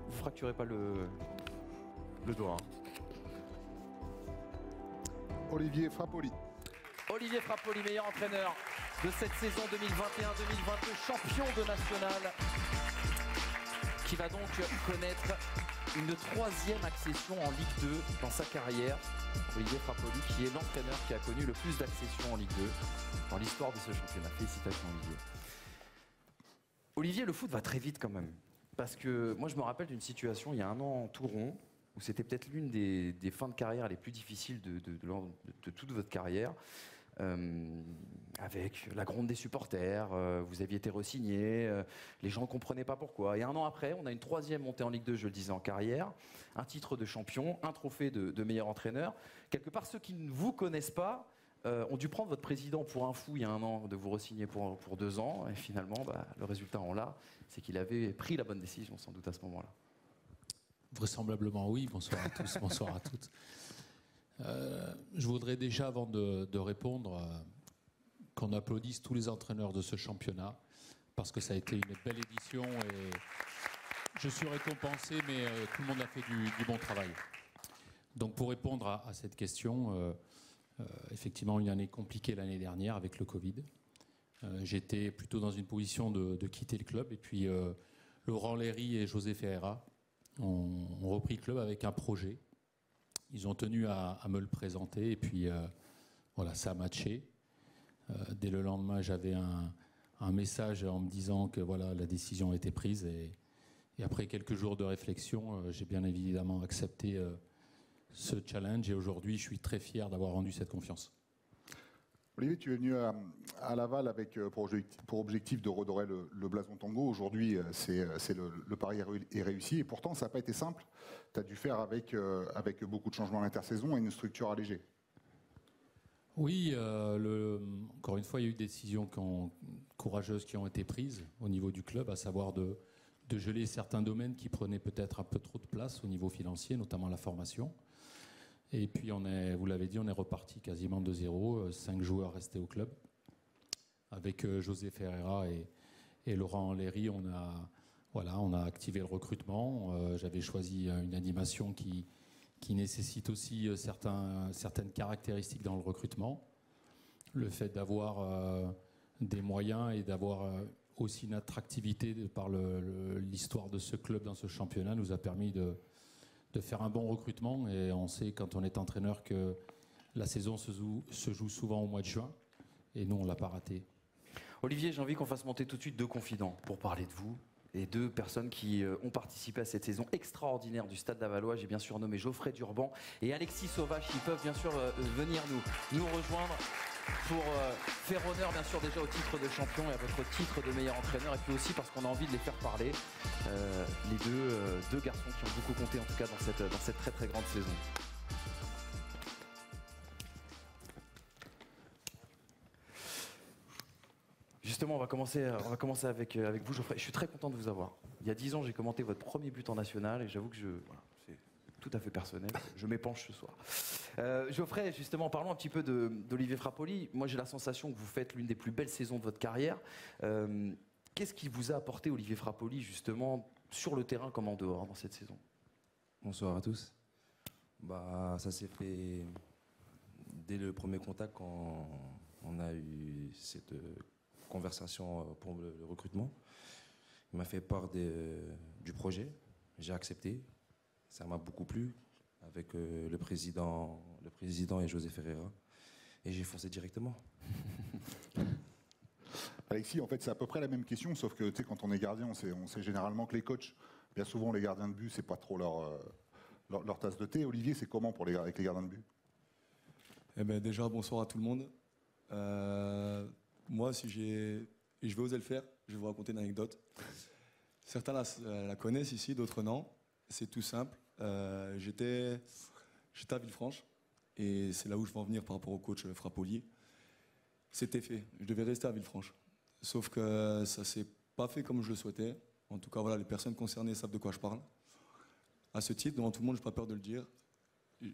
Vous fracturez pas le doigt. Olivier Frappoli. Olivier Frappoli, meilleur entraîneur de cette saison 2021-2022, champion de national. qui va donc connaître une 3e accession en Ligue 2 dans sa carrière. Olivier Frappoli, qui est l'entraîneur qui a connu le plus d'accessions en Ligue 2 dans l'histoire de ce championnat. Félicitations Olivier. Olivier, le foot va très vite quand même. Parce que moi je me rappelle d'une situation il y a un an en Touron, où c'était peut-être l'une des fins de carrière les plus difficiles de toute votre carrière. Avec la gronde des supporters, vous aviez été re-signé, les gens ne comprenaient pas pourquoi. Et un an après, on a une 3e montée en Ligue 2, je le disais, en carrière, un titre de champion, un trophée de meilleur entraîneur. Quelque part, ceux qui ne vous connaissent pas ont dû prendre votre président pour un fou il y a un an, de vous re-signer pour 2 ans. Et finalement, le résultat, on l'a, c'est qu'il avait pris la bonne décision, sans doute, à ce moment-là. Vraisemblablement oui. Bonsoir à tous, bonsoir à toutes. Je voudrais déjà, avant de répondre, qu'on applaudisse tous les entraîneurs de ce championnat, parce que ça a été une belle édition et je suis récompensé, mais tout le monde a fait du bon travail. Donc pour répondre à cette question, effectivement une année compliquée l'année dernière avec le Covid. J'étais plutôt dans une position de quitter le club, et puis Laurent Léry et José Ferreira ont repris le club avec un projet. Ils ont tenu à me le présenter, et puis voilà, ça a matché. Dès le lendemain, j'avais un message en me disant que voilà, la décision a été prise, et après quelques jours de réflexion, j'ai bien évidemment accepté ce challenge, et aujourd'hui, je suis très fier d'avoir rendu cette confiance. Olivier, tu es venu à Laval avec pour objectif de redorer le blason tango. Aujourd'hui, le pari est réussi, et pourtant, ça n'a pas été simple. Tu as dû faire avec beaucoup de changements à l'intersaison et une structure allégée. Oui, encore une fois, il y a eu des décisions courageuses qui ont été prises au niveau du club, à savoir de geler certains domaines qui prenaient peut-être un peu trop de place au niveau financier, notamment la formation. Et puis, vous l'avez dit, on est reparti quasiment de 0, 5 joueurs restés au club. Avec José Ferreira et Laurent Léry, on a activé le recrutement. J'avais choisi une animation qui nécessite aussi certaines caractéristiques dans le recrutement. Le fait d'avoir des moyens et d'avoir aussi une attractivité par l'histoire de ce club dans ce championnat nous a permis de faire un bon recrutement. Et on sait, quand on est entraîneur, que la saison se joue souvent au mois de juin, et nous on ne l'a pas raté. Olivier, j'ai envie qu'on fasse monter tout de suite 2 confidents pour parler de vous, et 2 personnes qui ont participé à cette saison extraordinaire du Stade Lavallois. J'ai bien sûr nommé Geoffrey Durban et Alexis Sauvage, qui peuvent bien sûr venir nous rejoindre pour faire honneur bien sûr déjà au titre de champion et à votre titre de meilleur entraîneur, et puis aussi parce qu'on a envie de les faire parler, les deux garçons qui ont beaucoup compté en tout cas dans cette très très grande saison. Justement, on va commencer avec vous, Geoffrey. Je suis très content de vous avoir. Il y a 10 ans, j'ai commenté votre premier but en national, et j'avoue que c'est tout à fait personnel. Je m'épanche ce soir. Geoffrey, justement, parlons un petit peu d'Olivier Frappoli. Moi, j'ai la sensation que vous faites l'une des plus belles saisons de votre carrière. Qu'est-ce qui vous a apporté, Olivier Frappoli, justement, sur le terrain comme en dehors, dans cette saison? Bonsoir à tous. Ça s'est fait dès le premier contact, quand on a eu cette conversation pour le recrutement. Il m'a fait part du projet. J'ai accepté. Ça m'a beaucoup plu, avec le président et José Ferreira. Et j'ai foncé directement. Alexis, en fait, c'est à peu près la même question, sauf que quand on est gardien, on sait généralement que les coachs, bien souvent les gardiens de but, c'est pas trop leur tasse de thé. Olivier, c'est comment avec les gardiens de but? Déjà, bonsoir à tout le monde. Moi, je vais oser le faire, je vais vous raconter une anecdote. Certains la connaissent ici, d'autres non. C'est tout simple. J'étais à Villefranche, et c'est là où je veux en venir par rapport au coach Frappoli. C'était fait, je devais rester à Villefranche. Sauf que ça ne s'est pas fait comme je le souhaitais. En tout cas, voilà, les personnes concernées savent de quoi je parle. À ce titre, devant tout le monde, je n'ai pas peur de le dire,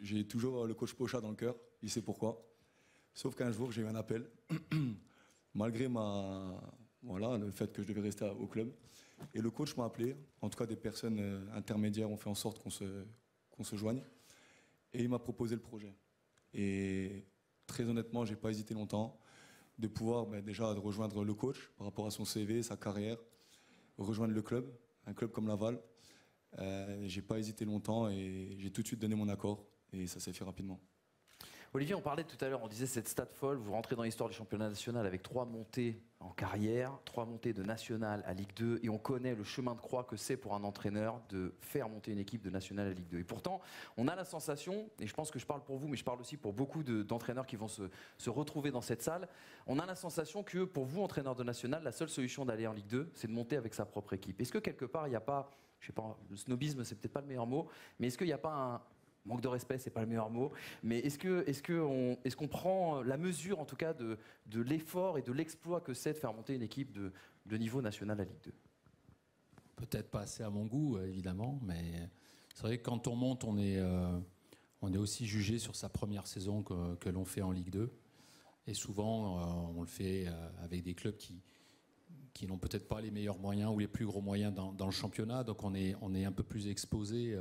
j'ai toujours le coach Pochat dans le cœur, il sait pourquoi. Sauf qu'un jour, j'ai eu un appel, malgré le fait que je devais rester au club. Et le coach m'a appelé, en tout cas des personnes intermédiaires ont fait en sorte qu'on se joigne. Et il m'a proposé le projet. Et très honnêtement, je n'ai pas hésité longtemps de pouvoir déjà rejoindre le coach par rapport à son CV, sa carrière, rejoindre le club. un club comme Laval. J'ai pas hésité longtemps et j'ai tout de suite donné mon accord et ça s'est fait rapidement. Olivier, on parlait tout à l'heure, on disait cette stat folle, vous rentrez dans l'histoire du championnat national avec 3 montées en carrière, 3 montées de national à Ligue 2, et on connaît le chemin de croix que c'est pour un entraîneur de faire monter une équipe de national à Ligue 2. Et pourtant, on a la sensation, et je pense que je parle pour vous, mais je parle aussi pour beaucoup d'entraîneurs qui vont se retrouver dans cette salle, on a la sensation que pour vous, entraîneur de national, la seule solution d'aller en Ligue 2, c'est de monter avec sa propre équipe. Est-ce que quelque part, il n'y a pas, je sais pas, le snobisme, c'est peut-être pas le meilleur mot, mais est-ce qu'il n'y a pas un manque de respect, c'est pas le meilleur mot, mais est-ce qu'on prend la mesure en tout cas de l'effort et de l'exploit que c'est de faire monter une équipe de niveau national à Ligue 2? Peut-être pas assez à mon goût, évidemment, mais c'est vrai que quand on monte, on est aussi jugé sur sa première saison que l'on fait en Ligue 2. Et souvent, on le fait avec des clubs qui n'ont peut-être pas les meilleurs moyens ou les plus gros moyens dans le championnat, donc on est un peu plus exposé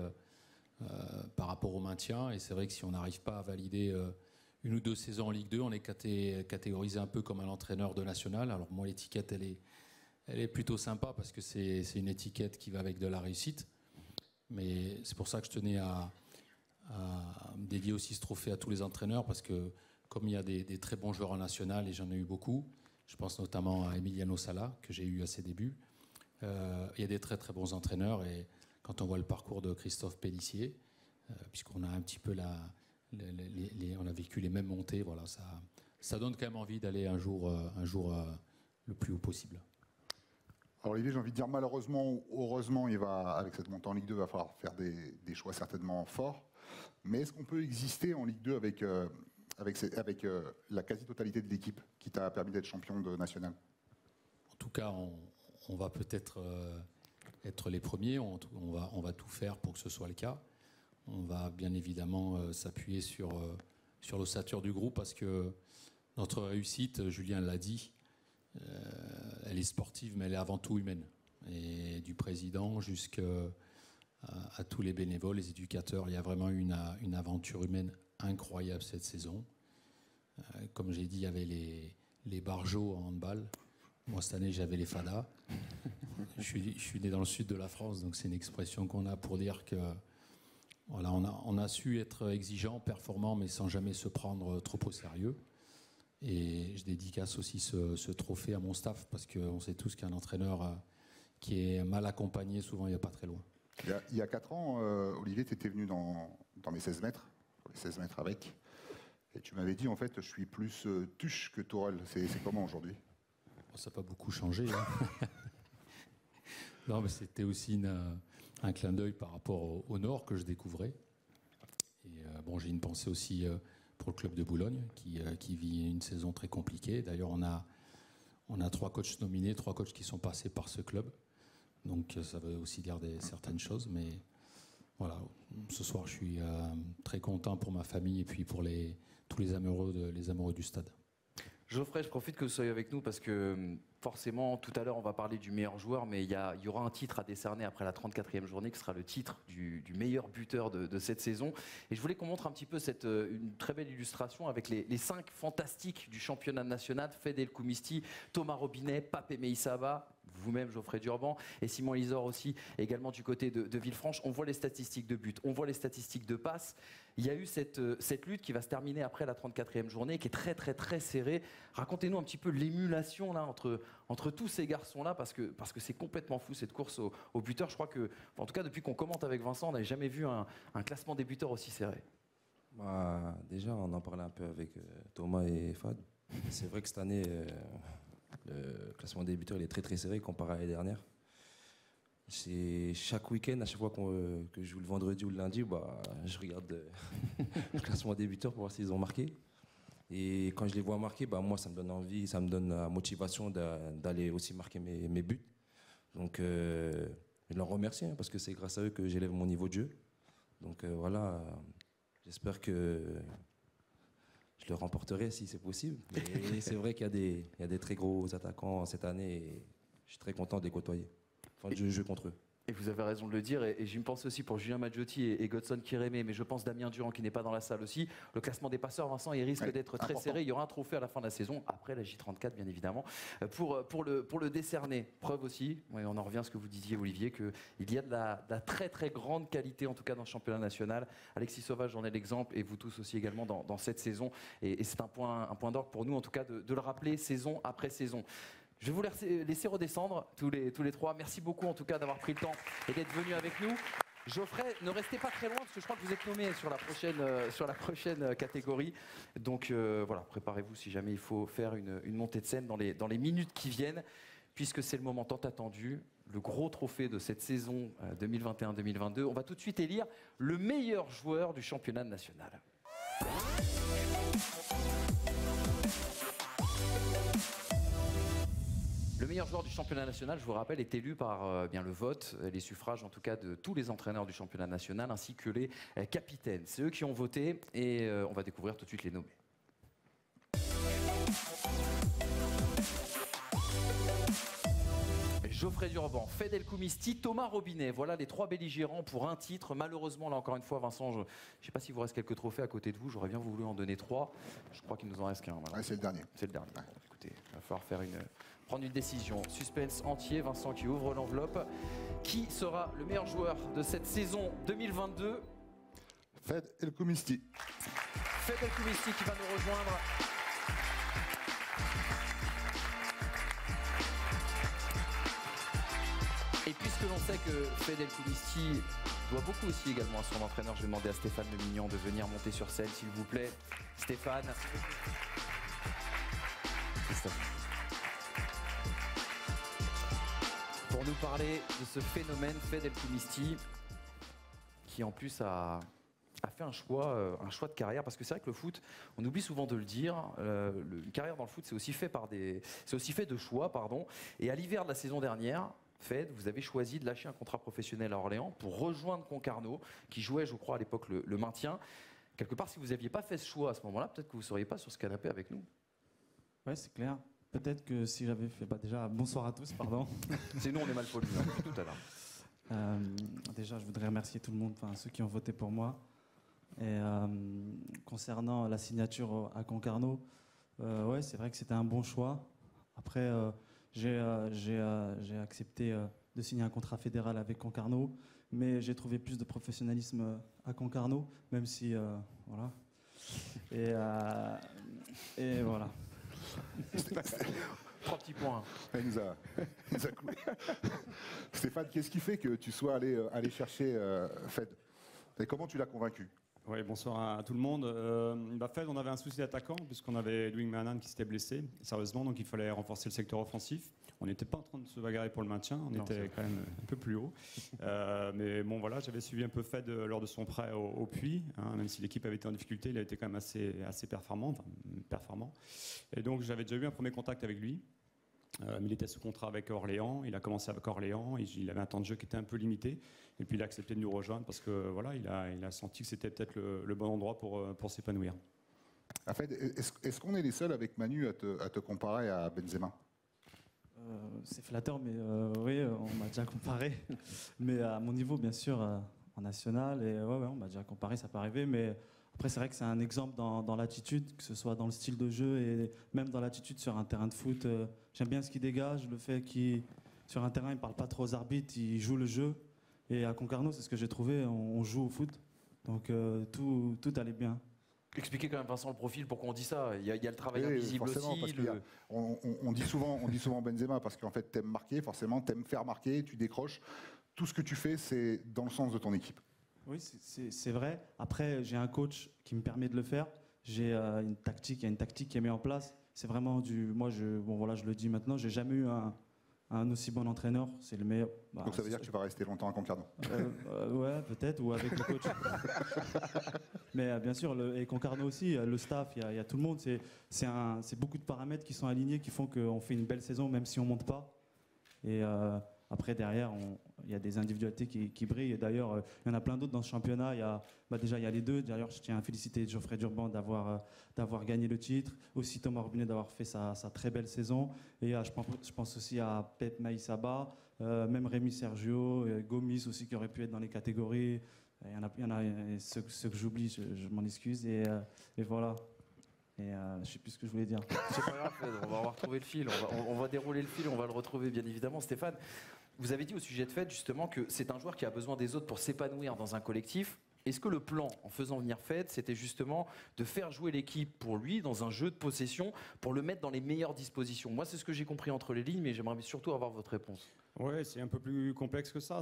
par rapport au maintien. Et c'est vrai que si on n'arrive pas à valider 1 ou 2 saisons en Ligue 2, on est catégorisé un peu comme un entraîneur de national. Alors moi, l'étiquette, elle est plutôt sympa parce que c'est une étiquette qui va avec de la réussite. Mais c'est pour ça que je tenais à dédier aussi ce trophée à tous les entraîneurs, parce que comme il y a des très bons joueurs en national, et j'en ai eu beaucoup, je pense notamment à Emiliano Sala, que j'ai eu à ses débuts, il y a des très très bons entraîneurs. Et quand on voit le parcours de Christophe Pélissier, puisqu'on a un petit peu on a vécu les mêmes montées, voilà, ça donne quand même envie d'aller un jour le plus haut possible. Alors Olivier, j'ai envie de dire malheureusement ou heureusement, avec cette montée en Ligue 2, il va falloir faire des choix certainement forts. Mais est-ce qu'on peut exister en Ligue 2 avec la quasi-totalité de l'équipe qui t'a permis d'être champion de national? En tout cas, on va peut-être être les premiers, on va tout faire pour que ce soit le cas. On va bien évidemment s'appuyer sur l'ossature du groupe, parce que notre réussite, Julien l'a dit, elle est sportive, mais elle est avant tout humaine. Et du président jusqu'à tous les bénévoles, les éducateurs, il y a vraiment eu une aventure humaine incroyable cette saison. Comme j'ai dit, il y avait les barjots en handball. Moi, cette année, j'avais les fadas. Je suis né dans le sud de la France, donc c'est une expression qu'on a pour dire que voilà, on a su être exigeant, performant, mais sans jamais se prendre trop au sérieux. Et je dédicace aussi ce trophée à mon staff, parce qu'on sait tous qu'un entraîneur qui est mal accompagné, souvent, il n'est pas très loin. Il y a 4 ans, Olivier, tu étais venu dans mes 16 mètres, pour les 16 mètres avec, et tu m'avais dit, en fait, je suis plus Tuche que Tourelle. C'est comment aujourd'hui? Ça n'a pas beaucoup changé. Hein. Non, mais c'était aussi un clin d'œil par rapport au Nord que je découvrais. Et bon, j'ai une pensée aussi pour le club de Boulogne qui vit une saison très compliquée. D'ailleurs, on a 3 coachs nominés, 3 coachs qui sont passés par ce club. Donc ça veut aussi dire certaines choses. Mais voilà, ce soir, je suis très content pour ma famille et puis pour tous les amoureux du stade. Geoffrey, je profite que vous soyez avec nous parce que forcément, tout à l'heure, on va parler du meilleur joueur, mais il y aura un titre à décerner après la 34e journée qui sera le titre du meilleur buteur de cette saison. Et je voulais qu'on montre un petit peu une très belle illustration avec les 5 fantastiques du championnat national: Fedel Koumisti, Thomas Robinet, Pape Meïssava, vous-même Geoffrey Durban et Simon Lisor aussi, également du côté de Villefranche. On voit les statistiques de but, on voit les statistiques de passes. Il y a eu cette lutte qui va se terminer après la 34e journée, qui est très très très serrée. Racontez-nous un petit peu l'émulation là entre tous ces garçons-là, parce que c'est complètement fou cette course au buteur. Je crois que, en tout cas depuis qu'on commente avec Vincent, on n'avait jamais vu un classement des buteurs aussi serré. Déjà, on en parlait un peu avec Thomas et Fad. C'est vrai que cette année, le classement des buteurs il est très très serré comparé à l'année dernière. Chaque week-end, à chaque fois que je joue le vendredi ou le lundi, je regarde le classement des buteurs pour voir s'ils ont marqué. Et quand je les vois marquer, moi, ça me donne envie, ça me donne la motivation d'aller aussi marquer mes buts. Donc, je leur remercie, parce que c'est grâce à eux que j'élève mon niveau de jeu. Donc voilà, j'espère que je le remporterai si c'est possible. Mais c'est vrai qu'il y a des très gros attaquants cette année et je suis très content de les côtoyer. Enfin, je joue contre eux. Et vous avez raison de le dire, et je me pense aussi pour Julien Maggiotti et Godson Kirémé, mais je pense Damien Durand qui n'est pas dans la salle aussi. Le classement des passeurs, Vincent, il risque d'être très serré. Il y aura un trophée à la fin de la saison, après la J34 bien évidemment, pour le décerner. Preuve aussi, on en revient à ce que vous disiez Olivier, qu'il y a de la très très grande qualité en tout cas dans le championnat national. Alexis Sauvage en est l'exemple, et vous tous aussi également dans cette saison. Et c'est un point d'orgue pour nous en tout cas de le rappeler saison après saison. Je vais vous laisser redescendre tous les trois. Merci beaucoup en tout cas d'avoir pris le temps et d'être venus avec nous. Geoffrey, ne restez pas très loin parce que je crois que vous êtes nommé sur la prochaine catégorie. Donc voilà, préparez-vous si jamais il faut faire une montée de scène dans les minutes qui viennent, puisque c'est le moment tant attendu, le gros trophée de cette saison 2021-2022. On va tout de suite élire le meilleur joueur du championnat national. Le meilleur joueur du championnat national, je vous rappelle, est élu par bien le vote, les suffrages en tout cas de tous les entraîneurs du championnat national ainsi que les capitaines. C'est eux qui ont voté et on va découvrir tout de suite les nommés. Geoffrey Durban, Fed El Koumisti, Thomas Robinet. Voilà les trois belligérants pour un titre. Malheureusement, là encore une fois, Vincent, je ne sais pas s'il vous reste quelques trophées à côté de vous. J'aurais bien voulu en donner 3. Je crois qu'il nous en reste qu'un. Ouais, c'est le dernier. C'est le dernier. Bon, écoutez, il va falloir prendre une décision. Suspense entier, Vincent qui ouvre l'enveloppe. Qui sera le meilleur joueur de cette saison 2022? Fed El Koumisti. Fed El Koumisti qui va nous rejoindre. Et puisque l'on sait que Fed El Koumisti doit beaucoup aussi également à son entraîneur, je vais demander à Stéphane Le Mignon de venir monter sur scène, s'il vous plaît. Stéphane. Pour nous parler de ce phénomène Fed El Koumisti, qui en plus a fait un choix de carrière, parce que c'est vrai que le foot, on oublie souvent de le dire, une carrière dans le foot, c'est aussi fait de choix, pardon. Et à l'hiver de la saison dernière, Fed, vous avez choisi de lâcher un contrat professionnel à Orléans pour rejoindre Concarneau, qui jouait, je crois, à l'époque le maintien. Quelque part, si vous n'aviez pas fait ce choix à ce moment-là, peut-être que vous ne seriez pas sur ce canapé avec nous. Ouais, c'est clair. Peut-être que si j'avais fait... déjà, bonsoir à tous, pardon. C'est nous, on est mal polis, tout à l'heure. Déjà, je voudrais remercier tout le monde, ceux qui ont voté pour moi. Et concernant la signature à Concarneau, ouais, c'est vrai que c'était un bon choix. Après... J'ai accepté de signer un contrat fédéral avec Concarneau, mais j'ai trouvé plus de professionnalisme à Concarneau, même si voilà. Et voilà. Trois petits points. Il nous a cloué. Stéphane, qu'est-ce qui fait que tu sois allé chercher Fed? Et comment tu l'as convaincu? Oui, bonsoir à tout le monde. Fed, on avait un souci d'attaquant puisqu'on avait Louis Manan qui s'était blessé, sérieusement, donc il fallait renforcer le secteur offensif. On n'était pas en train de se bagarrer pour le maintien, on était quand même un peu plus haut. Mais bon, voilà, j'avais suivi un peu Fed lors de son prêt au Puy, même si l'équipe avait été en difficulté, il a été quand même assez performant. Et donc j'avais déjà eu un premier contact avec lui. Il était sous contrat avec Orléans, il a commencé avec Orléans, il avait un temps de jeu qui était un peu limité, et puis il a accepté de nous rejoindre parce que voilà, il a senti que c'était peut-être le bon endroit pour s'épanouir. En fait, est-ce qu'on est les seuls avec Manu à te comparer à Benzema? C'est flatteur, mais oui, on m'a déjà comparé, mais à mon niveau bien sûr en national, et ouais, on m'a déjà comparé, ça peut arriver, mais après c'est vrai que c'est un exemple dans l'attitude, que ce soit dans le style de jeu et même dans l'attitude sur un terrain de foot. J'aime bien ce qu'il dégage, le fait qu'il sur un terrain il parle pas trop aux arbitres, il joue le jeu, et à Concarneau c'est ce que j'ai trouvé, on joue au foot, donc tout allait bien. Expliquez quand même, Vincent, le profil, pourquoi on dit ça. Il y a le travail invisible aussi. On dit souvent Benzema parce qu'en fait, t'aimes marquer, forcément, t'aimes faire marquer, tu décroches. Tout ce que tu fais, c'est dans le sens de ton équipe. Oui, c'est vrai. Après, j'ai un coach qui me permet de le faire. J'ai une tactique, il y a une tactique qui est mise en place. C'est vraiment moi, je le dis maintenant, j'ai jamais eu un aussi bon entraîneur, c'est le meilleur. Donc ça veut dire que tu vas rester longtemps à Concarneau? Ouais, peut-être, ou avec le coach. Mais bien sûr, et Concarneau aussi, le staff, il y a tout le monde. C'est beaucoup de paramètres qui sont alignés, qui font qu'on fait une belle saison, même si on ne monte pas. Et Après, derrière, il y a des individualités qui brillent. Et d'ailleurs, il y en a plein d'autres dans ce championnat. Déjà, il y a les deux. D'ailleurs, je tiens à féliciter Geoffrey Durban d'avoir gagné le titre. Aussi Thomas Robinet d'avoir fait sa très belle saison. Et je pense aussi à Pep Maïsaba, même Rémi Sergio, Gomis aussi qui aurait pu être dans les catégories. Il y en a ceux que j'oublie, je m'en excuse. Et voilà. Et je ne sais plus ce que je voulais dire. C'est pas grave, Fed, on va retrouver le fil, on va dérouler le fil, on va le retrouver bien évidemment. Stéphane, vous avez dit au sujet de Fed justement que c'est un joueur qui a besoin des autres pour s'épanouir dans un collectif. Est-ce que le plan, en faisant venir Fed, c'était justement de faire jouer l'équipe pour lui dans un jeu de possession, pour le mettre dans les meilleures dispositions? Moi, c'est ce que j'ai compris entre les lignes, mais j'aimerais surtout avoir votre réponse. Ouais, c'est un peu plus complexe que ça.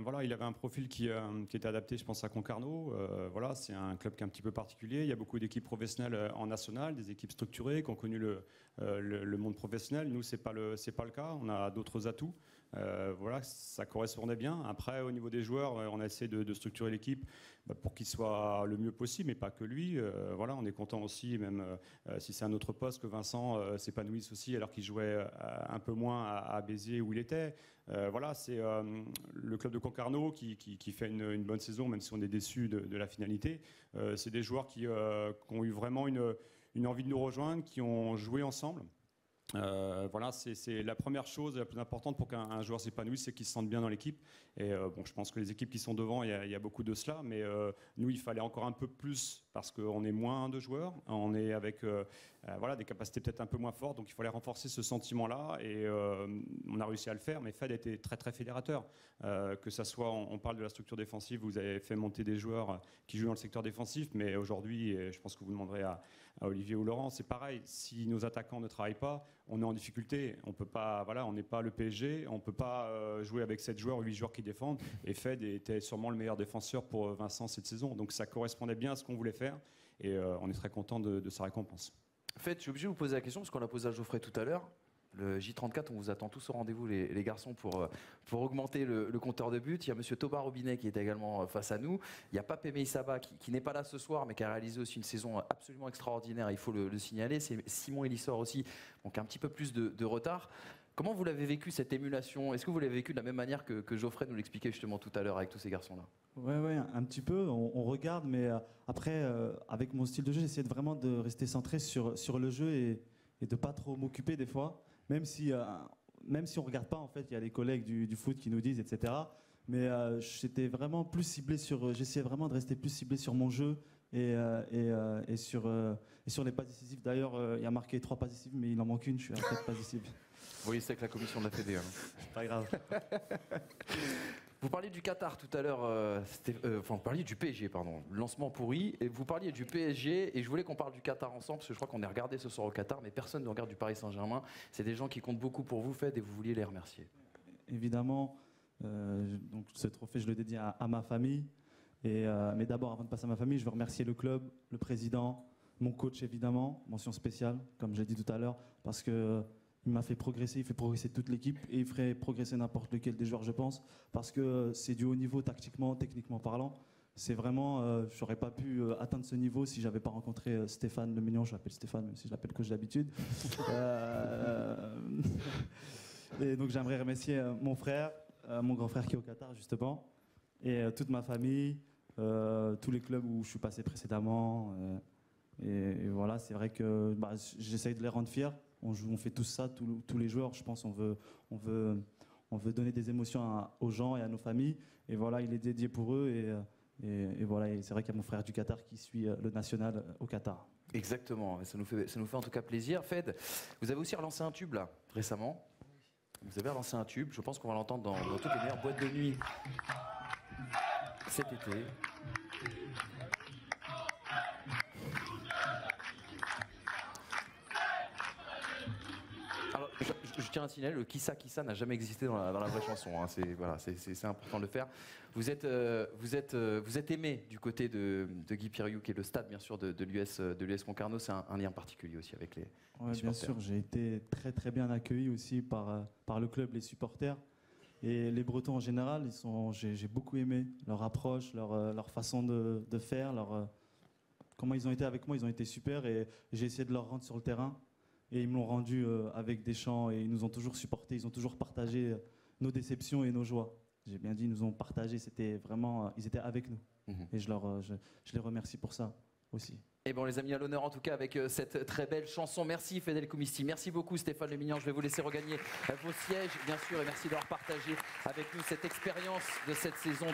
Voilà, il avait un profil qui était adapté, je pense, à Concarneau. Voilà, c'est un club qui est un petit peu particulier. Il y a beaucoup d'équipes professionnelles en national, des équipes structurées qui ont connu le monde professionnel. Nous, c'est pas le cas. On a d'autres atouts. Voilà, ça correspondait bien. Après, au niveau des joueurs, on a essayé de structurer l'équipe pour qu'il soit le mieux possible, mais pas que lui. Voilà, on est content aussi, même si c'est un autre poste, que Vincent s'épanouisse aussi, alors qu'il jouait un peu moins à Béziers où il était. Voilà, c'est le club de Concarneau qui fait une bonne saison, même si on est déçu de la finalité. C'est des joueurs qui ont eu vraiment une envie de nous rejoindre, qui ont joué ensemble. Voilà, c'est la première chose la plus importante pour qu'un joueur s'épanouisse, c'est qu'il se sente bien dans l'équipe. Et bon, je pense que les équipes qui sont devant, il y a beaucoup de cela, mais nous, il fallait encore un peu plus parce qu'on est moins de joueurs, on est avec voilà, des capacités peut-être un peu moins fortes, donc il fallait renforcer ce sentiment-là et on a réussi à le faire. Mais Fed a été très très fédérateur, que ça soit, on parle de la structure défensive, vous avez fait monter des joueurs qui jouent dans le secteur défensif, mais aujourd'hui, je pense que vous demanderez à Olivier ou Laurent, c'est pareil. Si nos attaquants ne travaillent pas, on est en difficulté. On peut pas, voilà, on n'est pas le PSG, on peut pas jouer avec 7 joueurs ou 8 joueurs qui défendent. Et Fed était sûrement le meilleur défenseur pour Vincent cette saison. Donc ça correspondait bien à ce qu'on voulait faire. Et on est très content de sa récompense. Fed, je suis obligé de vous poser la question parce qu'on l'a posé à Geoffrey tout à l'heure. Le J34, on vous attend tous au rendez-vous, les garçons, pour augmenter le compteur de buts. Il y a monsieur Thomas Robinet qui est également face à nous. Il y a Pape Meïsaba qui n'est pas là ce soir, mais qui a réalisé aussi une saison absolument extraordinaire, il faut le signaler. C'est Simon Elissor aussi, donc un petit peu plus de retard. Comment vous l'avez vécu, cette émulation? Est-ce que vous l'avez vécu de la même manière que Geoffrey nous l'expliquait justement tout à l'heure avec tous ces garçons-là? Ouais, un petit peu. On regarde, mais après, avec mon style de jeu, j'essaie vraiment de rester centré sur le jeu et de pas trop m'occuper des fois. Même si on regarde pas, en fait, il y a les collègues du foot qui nous disent, etc. Mais j'étais vraiment plus ciblé j'essayais vraiment de rester plus ciblé sur mon jeu et sur les passes décisives. D'ailleurs, il y a marqué 3 passes décisives, mais il en manque une. Je suis à 4 passes décisives. Oui, c'est avec la commission de la Fédé. C'est pas grave. Vous parliez du Qatar tout à l'heure, vous parliez du PSG, pardon, le lancement pourri, et vous parliez du PSG, et je voulais qu'on parle du Qatar ensemble, parce que je crois qu'on est regardé ce soir au Qatar, mais personne ne regarde du Paris Saint-Germain. C'est des gens qui comptent beaucoup pour vous, Fed, et vous vouliez les remercier. Évidemment, donc ce trophée, je le dédie à ma famille, mais d'abord, avant de passer à ma famille, je veux remercier le club, le président, mon coach évidemment, mention spéciale, comme j'ai dit tout à l'heure, parce que il m'a fait progresser, il fait progresser toute l'équipe et il ferait progresser n'importe lequel des joueurs, je pense, parce que c'est du haut niveau tactiquement, techniquement parlant. C'est vraiment, j'aurais pas pu atteindre ce niveau si j'avais pas rencontré Stéphane Le Mignon, je l'appelle Stéphane, même si je l'appelle coach d'habitude. Et donc j'aimerais remercier mon frère, mon grand frère qui est au Qatar justement, et toute ma famille, tous les clubs où je suis passé précédemment. Et voilà, c'est vrai que j'essaye de les rendre fiers. On fait tout ça, tous les joueurs, je pense, on veut donner des émotions aux gens et à nos familles. Et voilà, il est dédié pour eux. Et voilà, et c'est vrai qu'il y a mon frère du Qatar qui suit le national au Qatar. Exactement, ça nous fait en tout cas plaisir. Fed, vous avez aussi relancé un tube là, récemment. Vous avez relancé un tube, je pense qu'on va l'entendre dans toutes les meilleures boîtes de nuit cet été. Alors, je tiens à signaler, le Kissa Kissa n'a jamais existé dans la vraie chanson. Hein. C'est important de le faire. Vous êtes aimé du côté de Guy Piriou, qui est le stade bien sûr de l'US Concarneau. C'est un lien particulier aussi avec les supporters. Bien sûr, j'ai été très très bien accueilli aussi par le club, les supporters. Et les Bretons en général, j'ai beaucoup aimé leur approche, leur façon de faire, comment ils ont été avec moi, ils ont été super et j'ai essayé de leur rendre sur le terrain. Et ils me l'ont rendu avec des chants et ils nous ont toujours supportés, ils ont toujours partagé nos déceptions et nos joies. J'ai bien dit, ils nous ont partagé, c'était vraiment, ils étaient avec nous. Et je les remercie pour ça aussi. Et bon, les amis, à l'honneur en tout cas avec cette très belle chanson. Merci Fedel Koumisti, merci beaucoup Stéphane Lemignan. Je vais vous laisser regagner vos sièges, bien sûr, et merci d'avoir partagé avec nous cette expérience de cette saison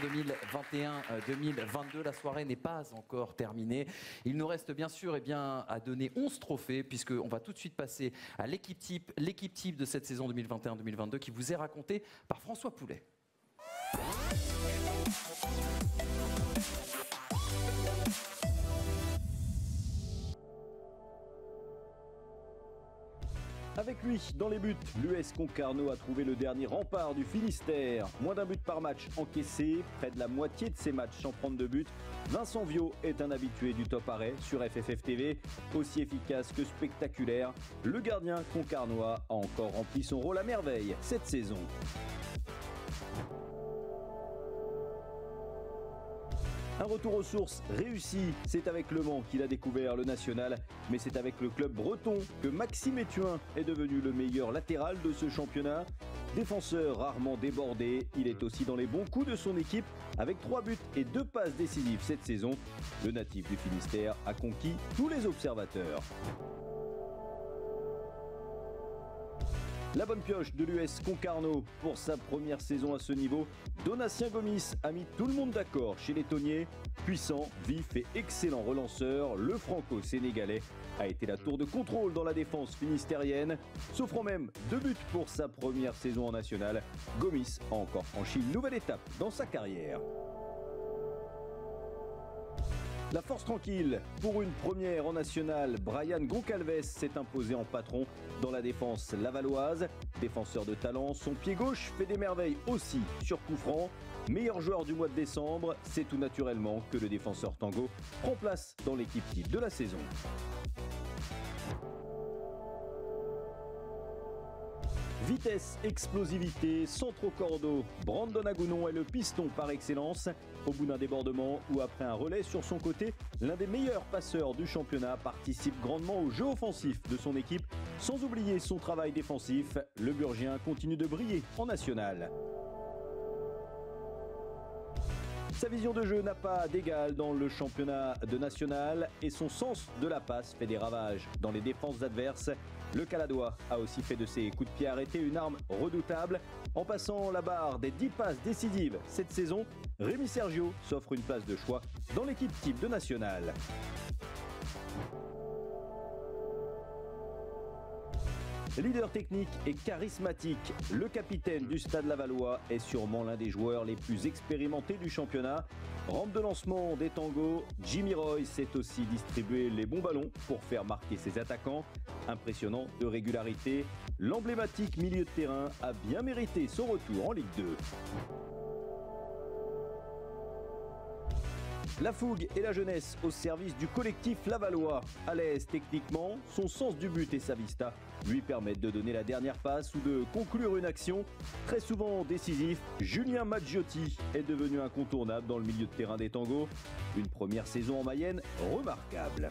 2021-2022. La soirée n'est pas encore terminée. Il nous reste bien sûr à donner 11 trophées, puisqu'on va tout de suite passer à l'équipe type de cette saison 2021-2022 qui vous est racontée par François Poulet. Avec lui, dans les buts, l'US Concarneau a trouvé le dernier rempart du Finistère. Moins d'un but par match encaissé, près de la moitié de ses matchs sans prendre de but. Vincent Viau est un habitué du top arrêt sur FFF TV. Aussi efficace que spectaculaire, le gardien concarnois a encore rempli son rôle à merveille cette saison. Un retour aux sources réussi, c'est avec Le Mans qu'il a découvert le national, mais c'est avec le club breton que Maxime Ethuin est devenu le meilleur latéral de ce championnat. Défenseur rarement débordé, il est aussi dans les bons coups de son équipe avec 3 buts et 2 passes décisives cette saison. Le natif du Finistère a conquis tous les observateurs. La bonne pioche de l'US Concarneau pour sa première saison à ce niveau. Donatien Gomis a mis tout le monde d'accord chez les Tonniers. Puissant, vif et excellent relanceur, le franco-sénégalais a été la tour de contrôle dans la défense finistérienne. S'offrant même 2 buts pour sa première saison en nationale, Gomis a encore franchi une nouvelle étape dans sa carrière. La force tranquille, pour une première en nationale, Brian Goncalves s'est imposé en patron dans la défense lavalloise. Défenseur de talent, son pied gauche fait des merveilles aussi sur coup franc. Meilleur joueur du mois de décembre, c'est tout naturellement que le défenseur Tango prend place dans l'équipe type de la saison. Vitesse, explosivité, centre cordeau, Brandon Agounon est le piston par excellence. Au bout d'un débordement ou après un relais sur son côté, l'un des meilleurs passeurs du championnat participe grandement au jeu offensif de son équipe. Sans oublier son travail défensif, le Burgien continue de briller en national. Sa vision de jeu n'a pas d'égal dans le championnat de national et son sens de la passe fait des ravages dans les défenses adverses. Le Caladois a aussi fait de ses coups de pied arrêtés une arme redoutable. En passant la barre des 10 passes décisives cette saison, Rémi Sergio s'offre une place de choix dans l'équipe type de national. Leader technique et charismatique, le capitaine du Stade Lavallois est sûrement l'un des joueurs les plus expérimentés du championnat. Rampe de lancement des tangos, Jimmy Roy sait aussi distribuer les bons ballons pour faire marquer ses attaquants. Impressionnant de régularité, l'emblématique milieu de terrain a bien mérité son retour en Ligue 2. La fougue et la jeunesse au service du collectif lavallois. À l'aise techniquement, son sens du but et sa vista lui permettent de donner la dernière passe ou de conclure une action. Très souvent décisif, Julien Maggiotti est devenu incontournable dans le milieu de terrain des tangos. Une première saison en Mayenne remarquable.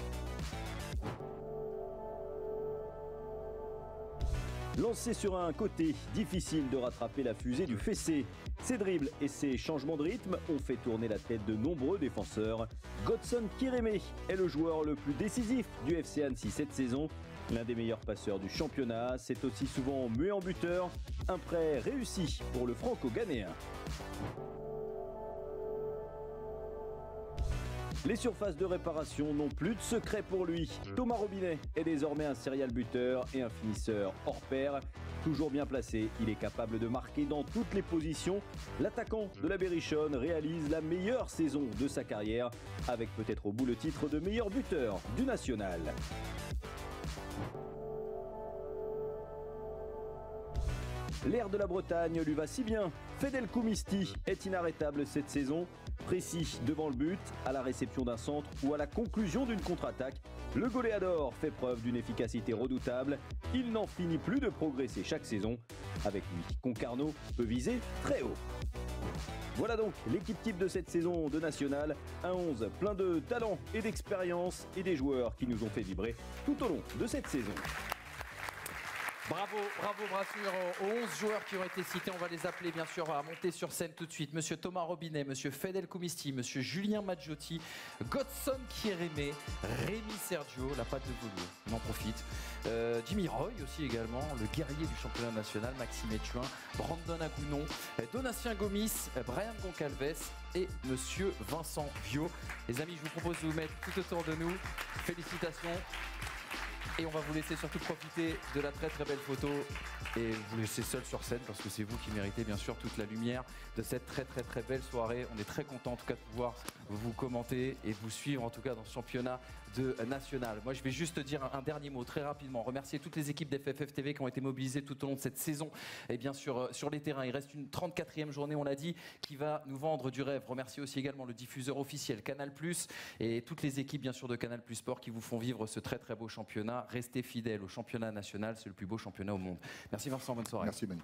Lancé sur un côté, difficile de rattraper la fusée du fessé. Ses dribbles et ses changements de rythme ont fait tourner la tête de nombreux défenseurs. Godson Kireme est le joueur le plus décisif du FC Annecy cette saison. L'un des meilleurs passeurs du championnat, c'est aussi souvent muet en buteur. Un prêt réussi pour le franco-ghanéen. Les surfaces de réparation n'ont plus de secret pour lui. Thomas Robinet est désormais un serial buteur et un finisseur hors pair. Toujours bien placé, il est capable de marquer dans toutes les positions. L'attaquant de la Berrichonne réalise la meilleure saison de sa carrière, avec peut-être au bout le titre de meilleur buteur du national. L'air de la Bretagne lui va si bien. Fedel Koumisti est inarrêtable cette saison. Précis devant le but, à la réception d'un centre ou à la conclusion d'une contre-attaque, le goléador fait preuve d'une efficacité redoutable. Il n'en finit plus de progresser chaque saison. Avec lui, Concarneau peut viser très haut. Voilà donc l'équipe type de cette saison de National. Un 11 plein de talent et d'expérience et des joueurs qui nous ont fait vibrer tout au long de cette saison. Bravo, bien sûr, aux 11 joueurs qui ont été cités. On va les appeler, bien sûr, à monter sur scène tout de suite. Monsieur Thomas Robinet, monsieur Fedel Koumisti, monsieur Julien Maggiotti, Godson Kierémé, Rémi Sergio, la patte de velours, on en profite. Jimmy Roy aussi également, le guerrier du championnat national, Maxime Etchuin, Brandon Agounon, Donatien Gomis, Brian Goncalves et monsieur Vincent Viau. Les amis, je vous propose de vous mettre tout autour de nous. Félicitations. Et on va vous laisser surtout profiter de la très très belle photo et vous laisser seul sur scène parce que c'est vous qui méritez bien sûr toute la lumière de cette très très très belle soirée. On est très content en tout cas de pouvoir vous commenter et vous suivre en tout cas dans ce championnat national. Moi je vais juste dire un dernier mot très rapidement, remercier toutes les équipes d'FFF TV qui ont été mobilisées tout au long de cette saison et bien sûr sur les terrains. Il reste une 34e journée, on l'a dit, qui va nous vendre du rêve. Remercier aussi également le diffuseur officiel Canal+ et toutes les équipes bien sûr de Canal+ Sport qui vous font vivre ce très très beau championnat. Restez fidèles au championnat national, c'est le plus beau championnat au monde. Merci Vincent, bonne soirée. Merci Manu.